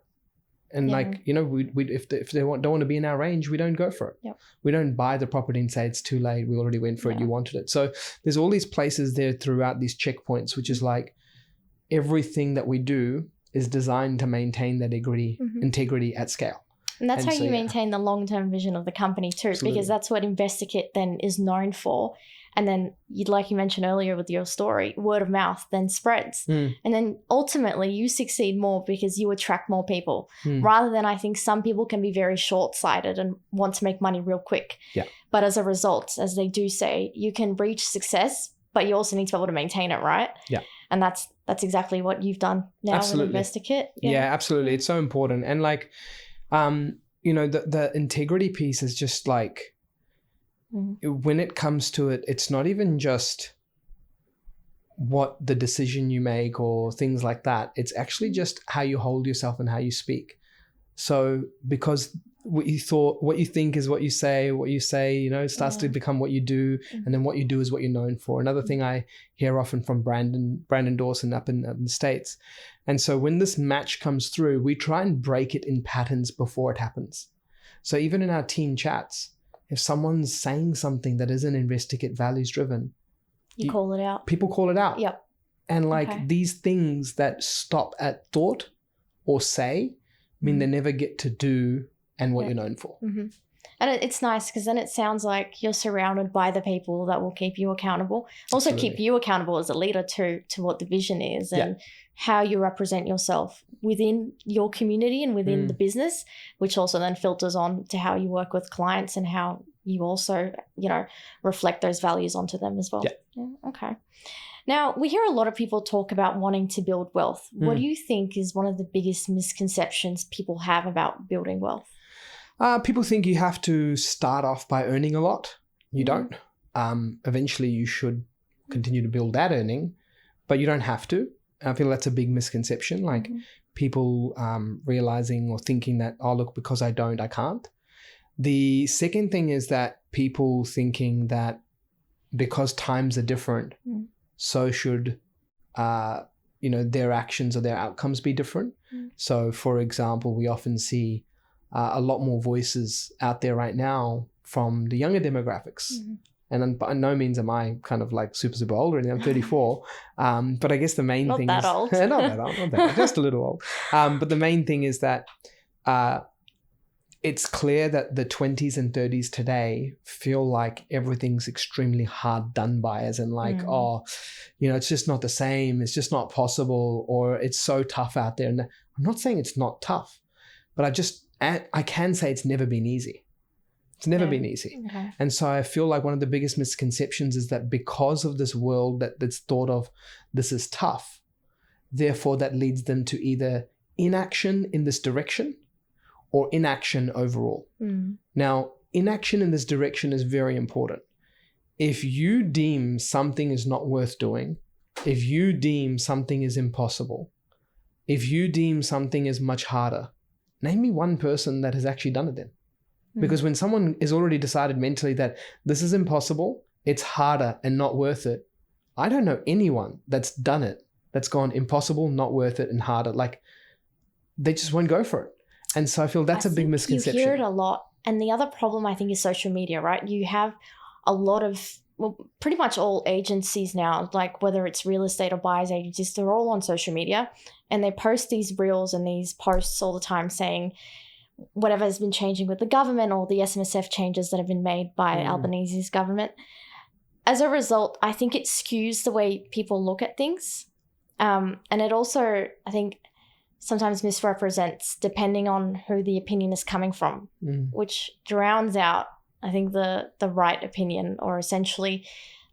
And if they don't want to be in our range, we don't go for it. We don't buy the property and say it's too late. We already went for it. You wanted it. So there's all these places there throughout these checkpoints, which is like everything that we do is designed to maintain that integrity at scale. And that's how you maintain the long-term vision of the company too, because that's what InvestorKit then is known for. And then, like you mentioned earlier with your story, word of mouth then spreads. And then ultimately you succeed more because you attract more people rather than, I think some people can be very short-sighted and want to make money real quick. But as a result, as they do say, you can reach success, but you also need to be able to maintain it, right? And that's exactly what you've done now with InvestorKit. Absolutely. It's so important. And like, the integrity piece is just like, when it comes to it, it's not even just what the decision you make or things like that. It's actually just how you hold yourself and how you speak. So because what you think is what you say, it starts to become what you do. And then what you do is what you're known for. Another thing I hear often from Brandon Dawson up in the States. And so when this match comes through, we try and break it in patterns before it happens. So even in our team chats, if someone's saying something that isn't InvestorKit values driven, you call it out. People call it out. And these things that stop at thought or say mean they never get to do and what you're known for. And it's nice because then it sounds like you're surrounded by the people that will keep you accountable. Also keep you accountable as a leader to what the vision is and how you represent yourself within your community and within the business, which also then filters on to how you work with clients and how you also, reflect those values onto them as well. Okay. Now, we hear a lot of people talk about wanting to build wealth. What do you think is one of the biggest misconceptions people have about building wealth? People think you have to start off by earning a lot. You don't. Eventually, you should continue to build that earning, but you don't have to. I feel that's a big misconception. Like people realizing or thinking that, oh, look, because I don't, I can't. The second thing is that people thinking that because times are different, so should their actions or their outcomes be different. So, for example, we often see a lot more voices out there right now from the younger demographics. And by no means am I kind of like super old or anything. I'm 34. But I guess the main Not thing that is old. not that old, just a little old. But the main thing is that it's clear that the 20s and 30s today feel like everything's extremely hard done by, as in like, it's just not the same. It's just not possible, or it's so tough out there. And I'm not saying it's not tough, but I can say it's never been easy. It's never been easy. Okay. And so I feel like one of the biggest misconceptions is that because of this world that's thought of, this is tough, therefore that leads them to either inaction in this direction or inaction overall. Now, inaction in this direction is very important. If you deem something is not worth doing, if you deem something is impossible, if you deem something is much harder, name me one person that has actually done it then. Because when someone is already decided mentally that this is impossible, it's harder and not worth it, I don't know anyone that's done it, that's gone impossible, not worth it, and harder. Like, they just won't go for it. And so I feel that's a big misconception. You hear it a lot. And the other problem, I think, is social media, right? You have a lot of, pretty much all agencies now, like whether it's real estate or buyers agencies, they're all on social media. And they post these reels and these posts all the time saying whatever has been changing with the government or the SMSF changes that have been made by Albanese's government. As a result, I think it skews the way people look at things. And it also, I think, sometimes misrepresents depending on who the opinion is coming from, which drowns out, I think, the right opinion, or essentially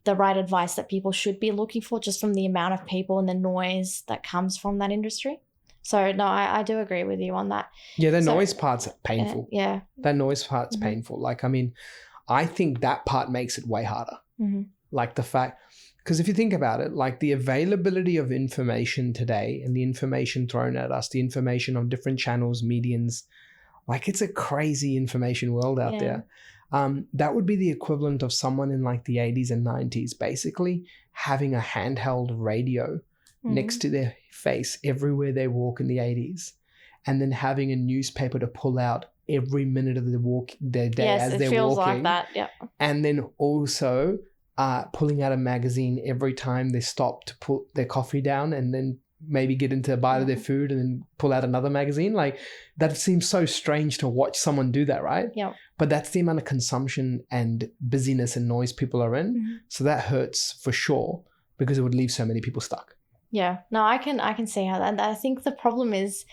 the right advice that people should be looking for, just from the amount of people and the noise that comes from that industry. So no, I do agree with you on that. Yeah, the noise part's painful. Yeah. That noise part's painful. Like, I mean, I think that part makes it way harder. Like the fact, because if you think about it, like the availability of information today and the information thrown at us, the information on different channels, mediums, like it's a crazy information world out there. That would be the equivalent of someone in like the 80s and 90s basically having a handheld radio next to their face everywhere they walk in the 80s, and then having a newspaper to pull out every minute of their day as they're walking. Yes, it feels like that, yeah. And then also pulling out a magazine every time they stop to put their coffee down, and then maybe get into a bite of their food and then pull out another magazine. Like, that seems so strange to watch someone do that, right? Yeah. But that's the amount of consumption and busyness and noise people are in. So that hurts for sure, because it would leave so many people stuck. Yeah. No, I can see how that. And I think the problem is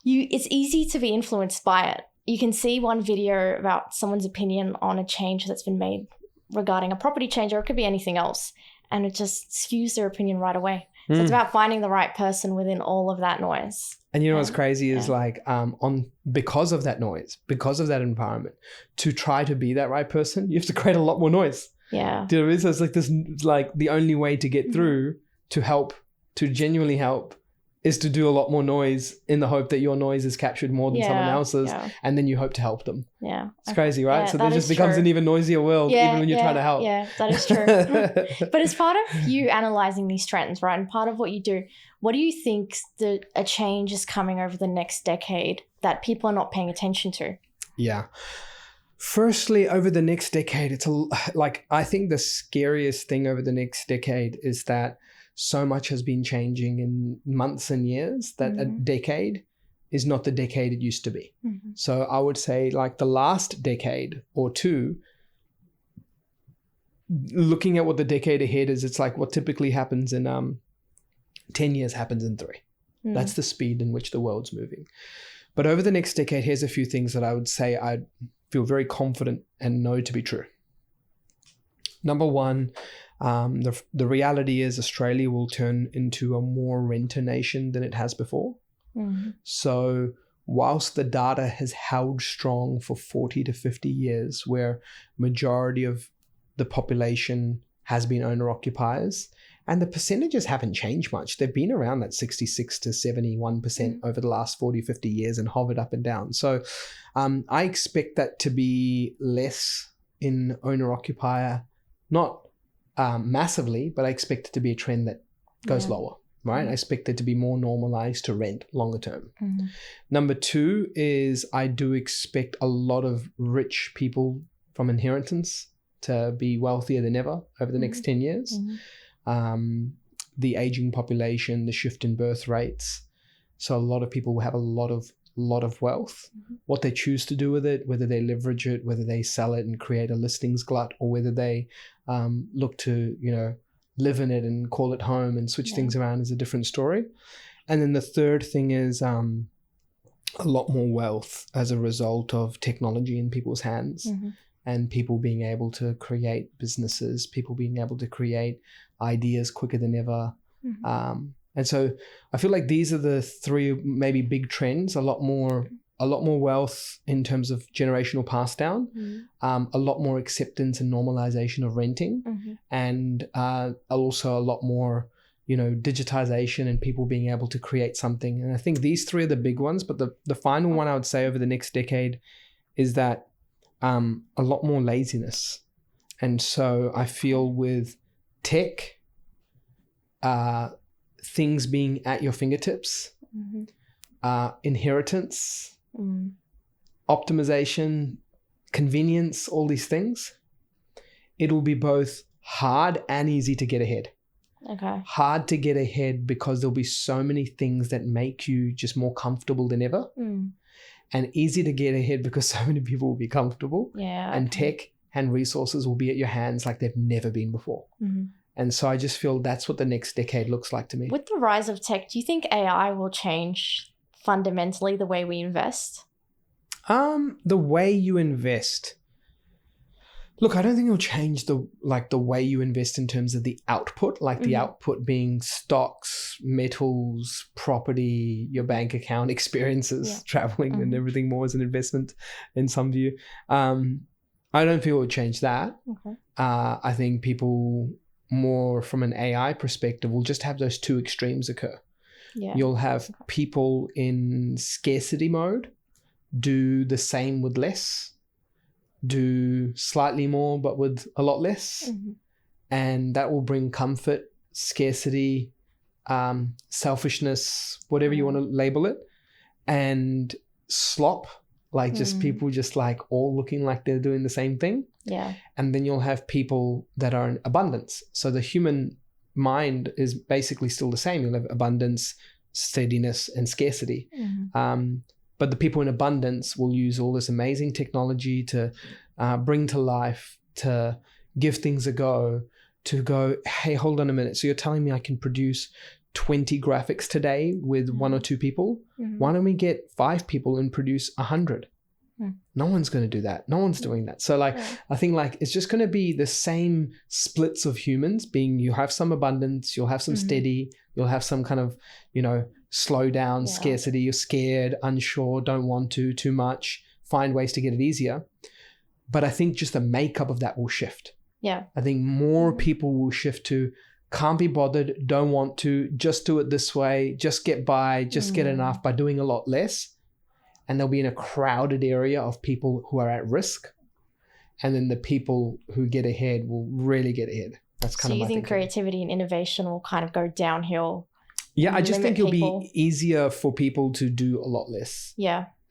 it's easy to be influenced by it. You can see one video about someone's opinion on a change that's been made regarding a property change, or it could be anything else, and it just skews their opinion right away. So it's about finding the right person within all of that noise. And you know what's crazy is like because of that noise, because of that environment, to try to be that right person, you have to create a lot more noise. Yeah. Do you know what I mean? So it's like this, like the only way to get through to genuinely help is to do a lot more noise in the hope that your noise is captured more than someone else's, and then you hope to help them. Yeah. It's crazy, right? So there just becomes an even noisier world, even when you're trying to help. Yeah, that is true. But as part of you analyzing these trends, right, and part of what you do, what do you think a change is coming over the next decade that people are not paying attention to? Yeah. Firstly, over the next decade, I think the scariest thing over the next decade is that so much has been changing in months and years that a decade is not the decade it used to be. So I would say like the last decade or two, looking at what the decade ahead is, it's like what typically happens in 10 years happens in 3. That's the speed in which the world's moving. But over the next decade, here's a few things that I would say I feel very confident and know to be true. Number one, the reality is Australia will turn into a more renter nation than it has before. So whilst the data has held strong for 40 to 50 years, where majority of the population has been owner-occupiers, and the percentages haven't changed much. They've been around that 66 to 71% over the last 40, 50 years and hovered up and down. So I expect that to be less in owner-occupier, not massively, but I expect it to be a trend that goes lower, right? I expect it to be more normalized to rent longer term. Number two is I do expect a lot of rich people from inheritance to be wealthier than ever over the next 10 years. The aging population, the shift in birth rates. So a lot of people will have a lot of wealth. What they choose to do with it, whether they leverage it, whether they sell it and create a listings glut, or whether they look to, live in it and call it home and switch things around, is a different story. And then the third thing is a lot more wealth as a result of technology in people's hands, and people being able to create businesses, people being able to create ideas quicker than ever. And so I feel like these are the three maybe big trends: a lot more wealth in terms of generational pass down, a lot more acceptance and normalization of renting, and also a lot more, digitization and people being able to create something. And I think these three are the big ones. But the final one I would say over the next decade is that a lot more laziness. And so I feel with tech, things being at your fingertips, inheritance, optimization, convenience, all these things, it will be both hard and easy to get ahead. Okay. Hard to get ahead because there'll be so many things that make you just more comfortable than ever. And easy to get ahead because so many people will be comfortable. Yeah. And tech and resources will be at your hands like they've never been before. And so I just feel that's what the next decade looks like to me. With the rise of tech, do you think AI will change fundamentally the way we invest? The way you invest. Look, I don't think it'll change the way you invest in terms of the output, like the output being stocks, metals, property, your bank account, experiences, traveling and everything more as an investment in some view. I don't feel it will change that. I think people more from an AI perspective will just have those two extremes occur. You'll have people in scarcity mode do the same with less, do slightly more but with a lot less, and that will bring comfort, scarcity, selfishness, whatever you want to label it, and slop, like just people just like all looking like they're doing the same thing. And then you'll have people that are in abundance. So the human mind is basically still the same. You'll have abundance, steadiness, and scarcity. But the people in abundance will use all this amazing technology to bring to life, to give things a go, to go, hey, hold on a minute. So you're telling me I can produce 20 graphics today with one or two people? Why don't we get 5 people and produce 100? No one's going to do that. No one's doing that. So I think it's just going to be the same splits of humans being, you have some abundance, you'll have some steady, you'll have some kind of, slow down, scarcity, you're scared, unsure, don't want to, too much, find ways to get it easier. But I think just the makeup of that will shift. I think more people will shift to can't be bothered, don't want to, just do it this way, just get by, just get enough by doing a lot less. And they'll be in a crowded area of people who are at risk. And then the people who get ahead will really get ahead. That's kind of my thinking. So you think creativity and innovation will kind of go downhill? Yeah, I just think it'll be easier for people to do a lot less.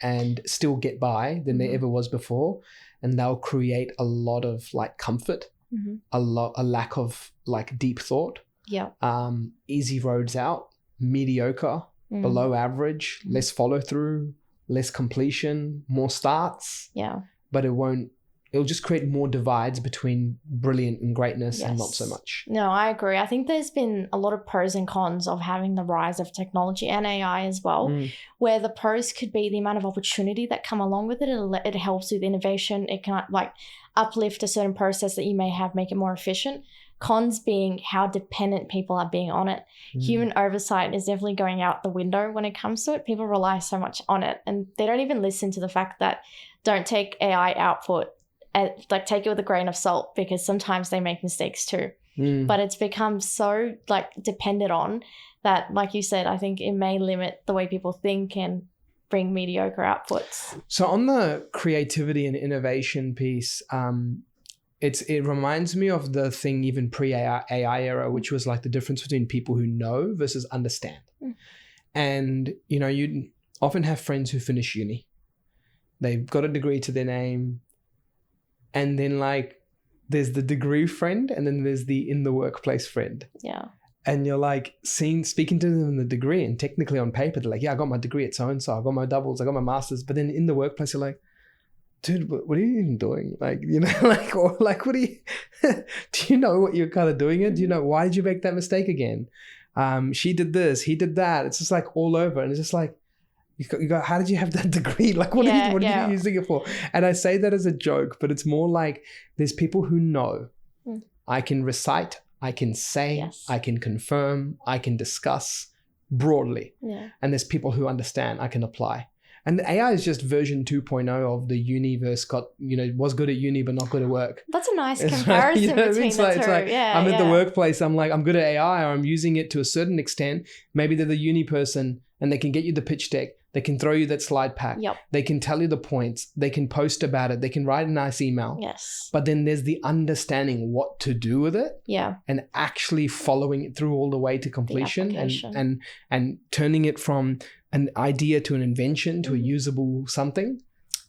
And still get by than there ever was before. And they'll create a lot of comfort, a lack of deep thought. Easy roads out, mediocre, below average, less follow through, less completion, more starts. But it'll just create more divides between brilliant and greatness and not so much. No, I agree. I think there's been a lot of pros and cons of having the rise of technology and AI as well, where the pros could be the amount of opportunity that come along with it. It helps with innovation. It can uplift a certain process that you may have, make it more efficient. Cons being how dependent people are being on it. Human oversight is definitely going out the window when it comes to it. People rely so much on it and they don't even listen to the fact that don't take AI output, take it with a grain of salt, because sometimes they make mistakes too. But it's become so dependent on that, like you said, I think it may limit the way people think and bring mediocre outputs. So on the creativity and innovation piece, it reminds me of the thing even pre-AI era, which was the difference between people who know versus understand. And, you often have friends who finish uni. They've got a degree to their name. And then there's the degree friend, and then there's the in the workplace friend. Yeah. And you're like speaking to them in the degree, and technically on paper, they're like, yeah, I got my degree at so-and-so, I got my doubles, I got my masters. But then in the workplace, you're like, dude, what are you even doing? Like, you know, like, or like, what do you, do you know what you're kind of doing it? Do you know, why did you make that mistake again? She did this, he did that. It's just like all over. And it's just like, you go, how did you have that degree? Like, what are you using it for? And I say that as a joke, but it's more like there's people who know. I can recite, I can say, I can confirm, I can discuss broadly. Yeah. And there's people who understand, I can apply. And AI is just version 2.0 of the universe was good at uni but not good at work. That's a nice comparison between the two. I'm at the workplace, I'm like, I'm good at AI, or I'm using it to a certain extent. Maybe they're the uni person and they can get you the pitch deck. They can throw you that slide pack. Yep. They can tell you the points. They can post about it. They can write a nice email. Yes. But then there's the understanding what to do with it. Yeah. And actually following it through all the way to completion and turning it from an idea to an invention to a usable something.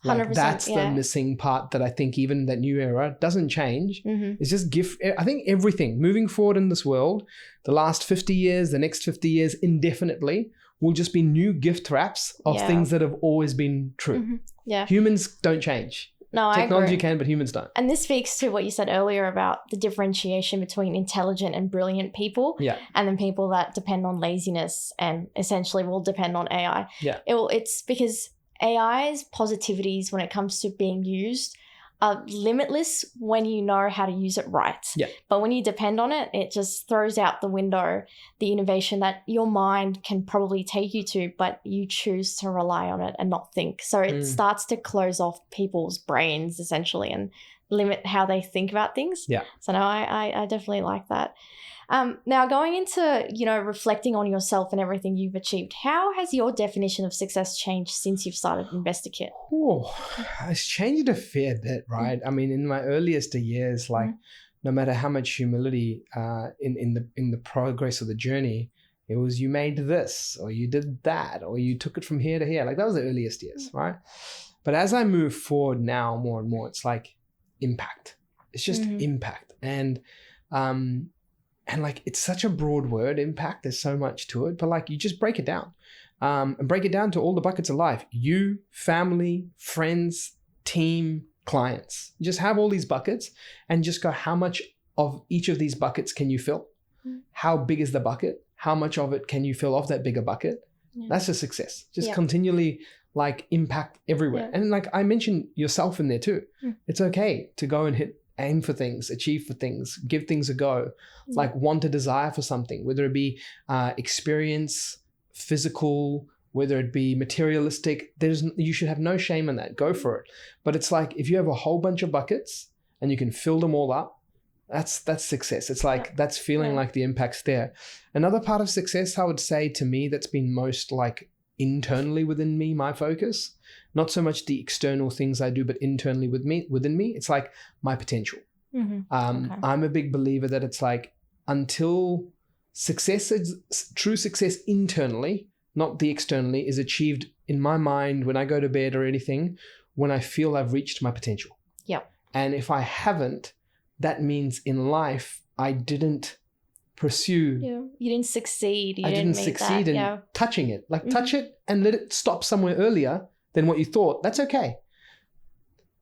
Like that's the missing part that I think even that new era doesn't change. It's just I think everything moving forward in this world, the last 50 years, the next 50 years indefinitely will just be new gift wraps of things that have always been true. Yeah. Humans don't change. No, Technology can, but humans don't. And this speaks to what you said earlier about the differentiation between intelligent and brilliant people, and then people that depend on laziness and essentially will depend on AI. Yeah. It's because AI's positivities when it comes to being used are limitless when you know how to use it right. Yeah. But when you depend on it, it just throws out the window the innovation that your mind can probably take you to, but you choose to rely on it and not think. So it starts to close off people's brains essentially and limit how they think about things. Yeah. So no, I definitely like that. Now going into, reflecting on yourself and everything you've achieved, how has your definition of success changed since you've started InvestorKit? Oh, it's changed a fair bit, right? I mean, in my earliest years, like no matter how much humility in the progress of the journey, it was you made this or you did that or you took it from here to here. Like that was the earliest years, right? But as I move forward now more and more, it's like impact. It's just impact. And like, it's such a broad word, impact. There's so much to it, but like, you just break it down and break it down to all the buckets of life. You, family, friends, team, clients. You just have all these buckets and just go, how much of each of these buckets can you fill? How big is the bucket? How much of it can you fill off that bigger bucket? That's a success. Just continually like impact everywhere. And like I mentioned yourself in there too. It's okay to go and aim for things, achieve for things, give things a go, like want a desire for something, whether it be experience, physical, whether it be materialistic. You should have no shame in that. Go for it. But it's like if you have a whole bunch of buckets and you can fill them all up, that's success. It's like that's feeling like the impact's there. Another part of success, I would say to me, that's been most like internally within me, my focus, not so much the external things I do, but internally within me, it's like my potential. I'm a big believer that it's like until success is true success internally, not the externally, is achieved in my mind when I go to bed or anything, when I feel I've reached my potential. Yeah. And if I haven't, that means in life I didn't pursue. You didn't succeed. I didn't succeed in touching it. Like touch it and let it stop somewhere earlier than what you thought. That's okay.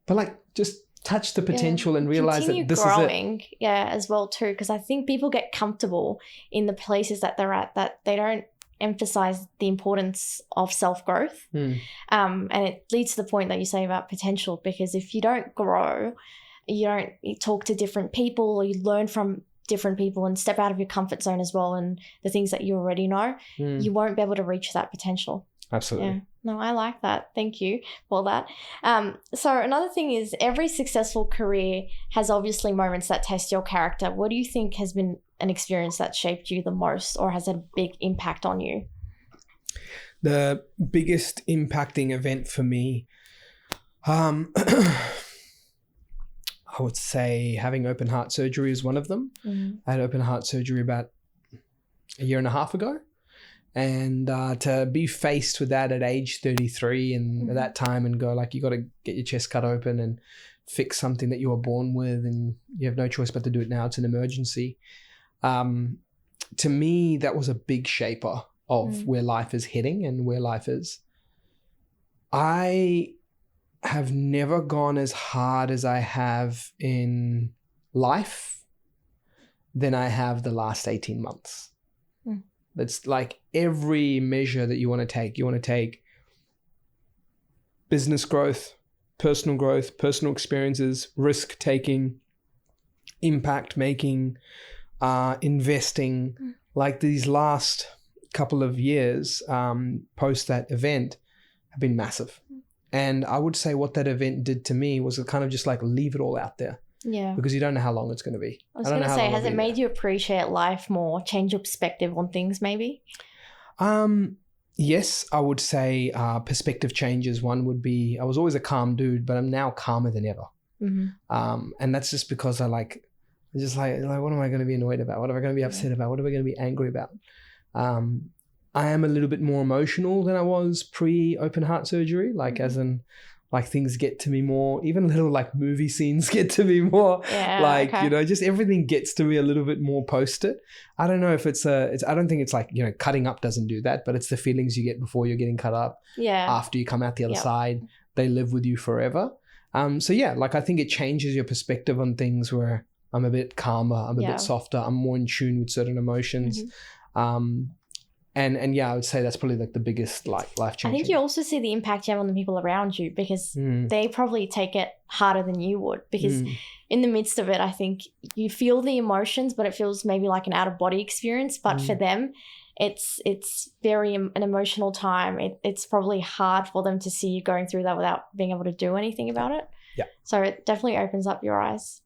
But like just touch the potential and realize that this growing, is it. Yeah, as well too. Because I think people get comfortable in the places that they're at, that they don't emphasize the importance of self-growth. And it leads to the point that you say about potential, because if you don't grow, you talk to different people or you learn from different people and step out of your comfort zone as well, and the things that you already know, you won't be able to reach that potential. Absolutely. Yeah. No, I like that. Thank you for that. So another thing is every successful career has obviously moments that test your character. What do you think has been an experience that shaped you the most or has had a big impact on you? The biggest impacting event for me, I would say having open heart surgery is one of them. I had open heart surgery about a year and a half ago. And to be faced with that at age 33 and at that time and go like, you got to get your chest cut open and fix something that you were born with and you have no choice but to do it now. It's an emergency. To me, that was a big shaper of where life is heading and where life is. I have never gone as hard as I have in life than I have the last 18 months. It's like every measure that you want to take business growth, personal experiences, risk taking, impact making, investing. Like these last couple of years post that event have been massive. And I would say what that event did to me was kind of just like leave it all out there. Yeah. Because you don't know how long it's going to be. I was going to say, has it made you appreciate life more, change your perspective on things maybe? Yes, I would say perspective changes. One would be, I was always a calm dude, but I'm now calmer than ever. And that's just because what am I going to be annoyed about? What am I going to be upset about? What am I going to be angry about? I am a little bit more emotional than I was pre-open heart surgery, like as in like things get to me more, even little like movie scenes get to me more. Just everything gets to me a little bit more post it. I don't know if I don't think it's like, cutting up doesn't do that, but it's the feelings you get before you're getting cut up. Yeah. After you come out the other side, they live with you forever. I think it changes your perspective on things where I'm a bit calmer, I'm a bit softer, I'm more in tune with certain emotions. I would say that's probably like the biggest life changing. I think you also see the impact you have on the people around you because they probably take it harder than you would because in the midst of it, I think you feel the emotions, but it feels maybe like an out of body experience. But for them, it's very an emotional time. It's probably hard for them to see you going through that without being able to do anything about it. Yeah. So it definitely opens up your eyes.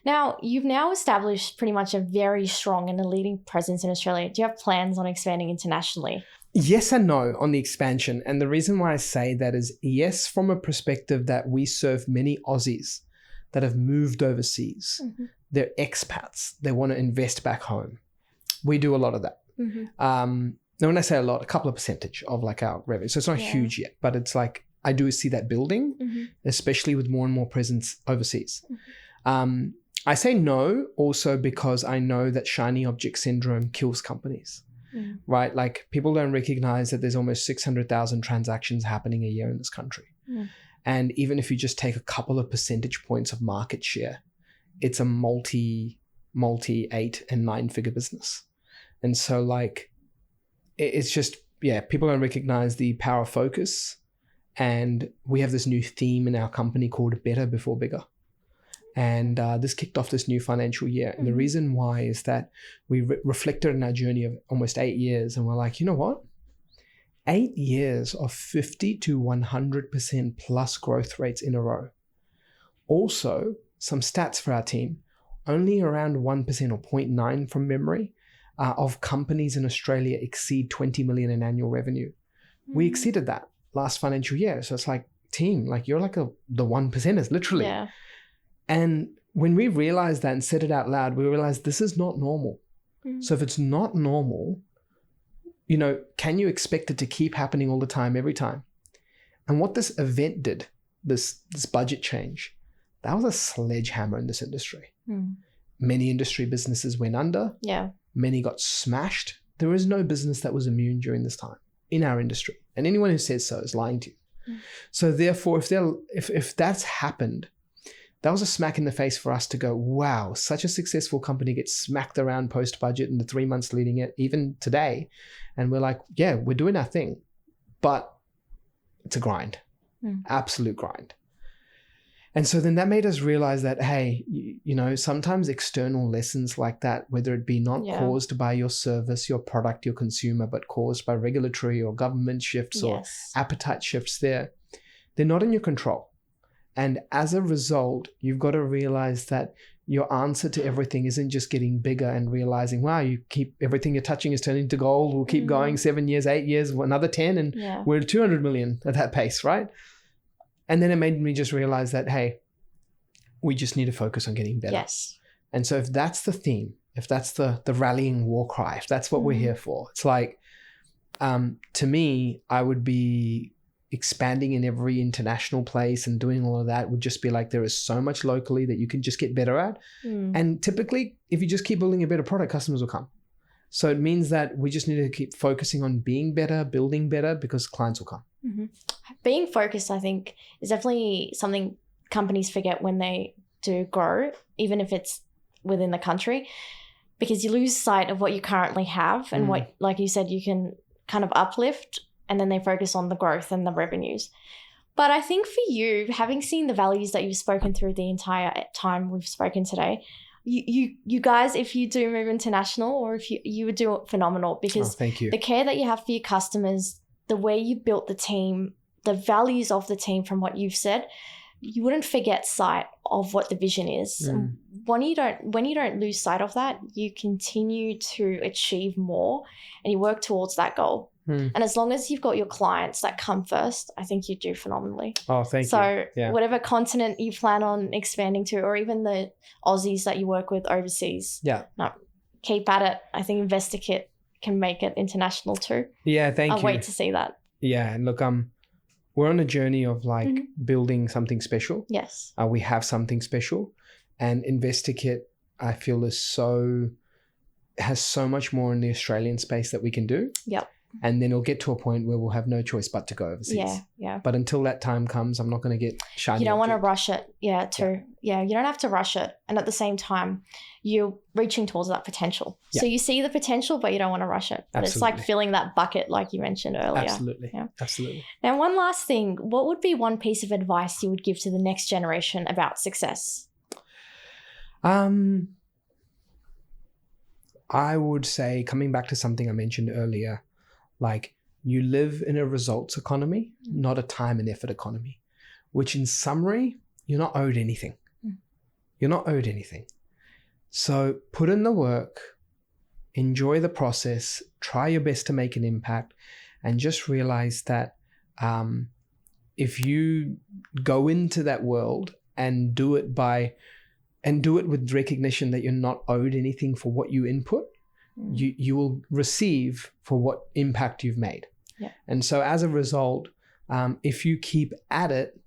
Now, you've now established pretty much a very strong and a leading presence in Australia. Do you have plans on expanding internationally? Yes and no on the expansion. And the reason why I say that is yes, from a perspective that we serve many Aussies that have moved overseas. They're expats. They want to invest back home. We do a lot of that. Now, when I say a lot, a couple of percentage of like our revenue. So it's not huge yet, but it's like I do see that building, especially with more and more presence overseas. I say no also because I know that shiny object syndrome kills companies, right? Like people don't recognize that there's almost 600,000 transactions happening a year in this country. And even if you just take a couple of percentage points of market share, it's a multi 8 and 9 figure business. And so like, it's just, people don't recognize the power of focus. And we have this new theme in our company called Better Before Bigger. And this kicked off this new financial year. And the reason why is that we reflected on our journey of almost 8 years. And we're like, you know what? 8 years of 50 to 100% plus growth rates in a row. Also, some stats for our team, only around 1% or 0.9 from memory of companies in Australia exceed 20 million in annual revenue. We exceeded that last financial year. So it's like, team, like you're like the 1%ers, literally. Yeah. And when we realized that and said it out loud, we realized this is not normal. So if it's not normal, can you expect it to keep happening all the time, every time? And what this event did, this budget change, that was a sledgehammer in this industry. Many industry businesses went under. Yeah. Many got smashed. There is no business that was immune during this time in our industry. And anyone who says so is lying to you. So therefore, if that's happened, that was a smack in the face for us to go, wow, such a successful company gets smacked around post-budget in the 3 months leading it, even today. And we're like, yeah, we're doing our thing, but it's a grind, absolute grind. And so then that made us realize that, hey, sometimes external lessons like that, whether it be not caused by your service, your product, your consumer, but caused by regulatory or government shifts or appetite shifts they're not in your control. And as a result, you've got to realize that your answer to everything isn't just getting bigger and realizing, wow, everything you're touching is turning to gold. We'll keep going 7 years, 8 years, another 10, and we're at 200 million at that pace, right? And then it made me just realize that, hey, we just need to focus on getting better. Yes. And so if that's the theme, if that's the rallying war cry, if that's what we're here for, it's like, to me, I would be expanding in every international place and doing all of that would just be like, there is so much locally that you can just get better at. And typically, if you just keep building a better product, customers will come. So it means that we just need to keep focusing on being better, building better, because clients will come. Being focused, I think, is definitely something companies forget when they do grow, even if it's within the country, because you lose sight of what you currently have and what, like you said, you can kind of uplift, and then they focus on the growth and the revenues. But I think for you, having seen the values that you've spoken through the entire time we've spoken today, you guys, if you do move international, or if you would do it phenomenal, because thank you. The care that you have for your customers, the way you built the team, the values of the team, from what you've said, you wouldn't forget sight of what the vision is. When you don't lose sight of that, you continue to achieve more and you work towards that goal. And as long as you've got your clients that come first, I think you do phenomenally. Thank you. So whatever continent you plan on expanding to, or even the Aussies that you work with overseas, keep at it. I think InvestorKit can make it international too. Thank you. I'll wait to see that. And look, we're on a journey of like building something special. Yes. We have something special, and InvestorKit, I feel, has so much more in the Australian space that we can do. And then it'll get to a point where we'll have no choice but to go overseas. But until that time comes, I'm not going to get shiny. You don't want to rush it. You don't have to rush it. And at the same time, you're reaching towards that potential. So you see the potential, but you don't want to rush it. But it's like filling that bucket, like you mentioned earlier. Absolutely. Now, one last thing. What would be one piece of advice you would give to the next generation about success? I would say, coming back to something I mentioned earlier, like, you live in a results economy, not a time and effort economy, which in summary, you're not owed anything. You're not owed anything. So put in the work, enjoy the process, try your best to make an impact, and just realize that if you go into that world and do it with recognition that you're not owed anything for what you input, you will receive for what impact you've made. And so as a result, if you keep at it,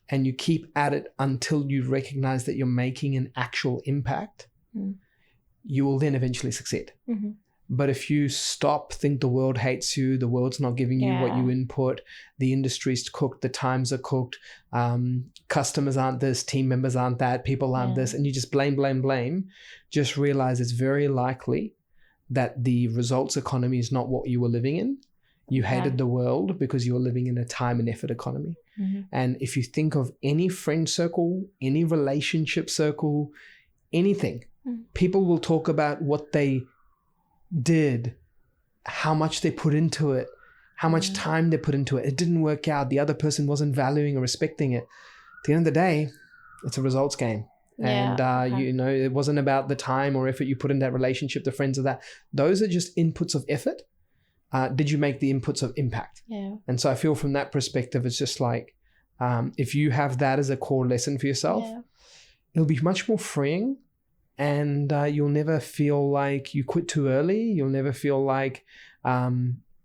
and you keep at it until you recognize that you're making an actual impact, you will then eventually succeed. But if you stop, think the world hates you, the world's not giving you what you input, the industry's cooked, the times are cooked, customers aren't this, team members aren't that, people aren't this, and you just blame, just realize it's very likely that the results economy is not what you were living in. You hated the world because you were living in a time and effort economy. And if you think of any friend circle, any relationship circle, anything, people will talk about what they did, how much they put into it, how much time they put into it. It didn't work out. The other person wasn't valuing or respecting it. At the end of the day, it's a results game. And, it wasn't about the time or effort you put in that relationship, the friends of that. Those are just inputs of effort. Did you make the inputs of impact? And so I feel from that perspective, it's just like, if you have that as a core lesson for yourself, it'll be much more freeing, and you'll never feel like you quit too early. You'll never feel like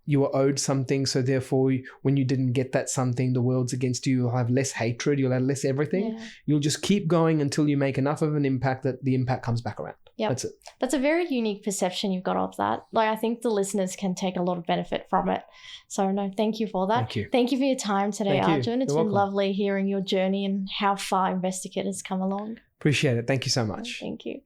you were owed something, so therefore when you didn't get that something, the world's against you. You'll have less hatred, you'll have less everything. You'll just keep going until you make enough of an impact that the impact comes back around. That's it. That's a very unique perception you've got of that. Like, I think the listeners can take a lot of benefit from it. So no, thank you for that. Thank you for your time today, Arjun. It's been lovely hearing your journey and how far InvestorKit has come along. Appreciate it. Thank you so much. Thank you.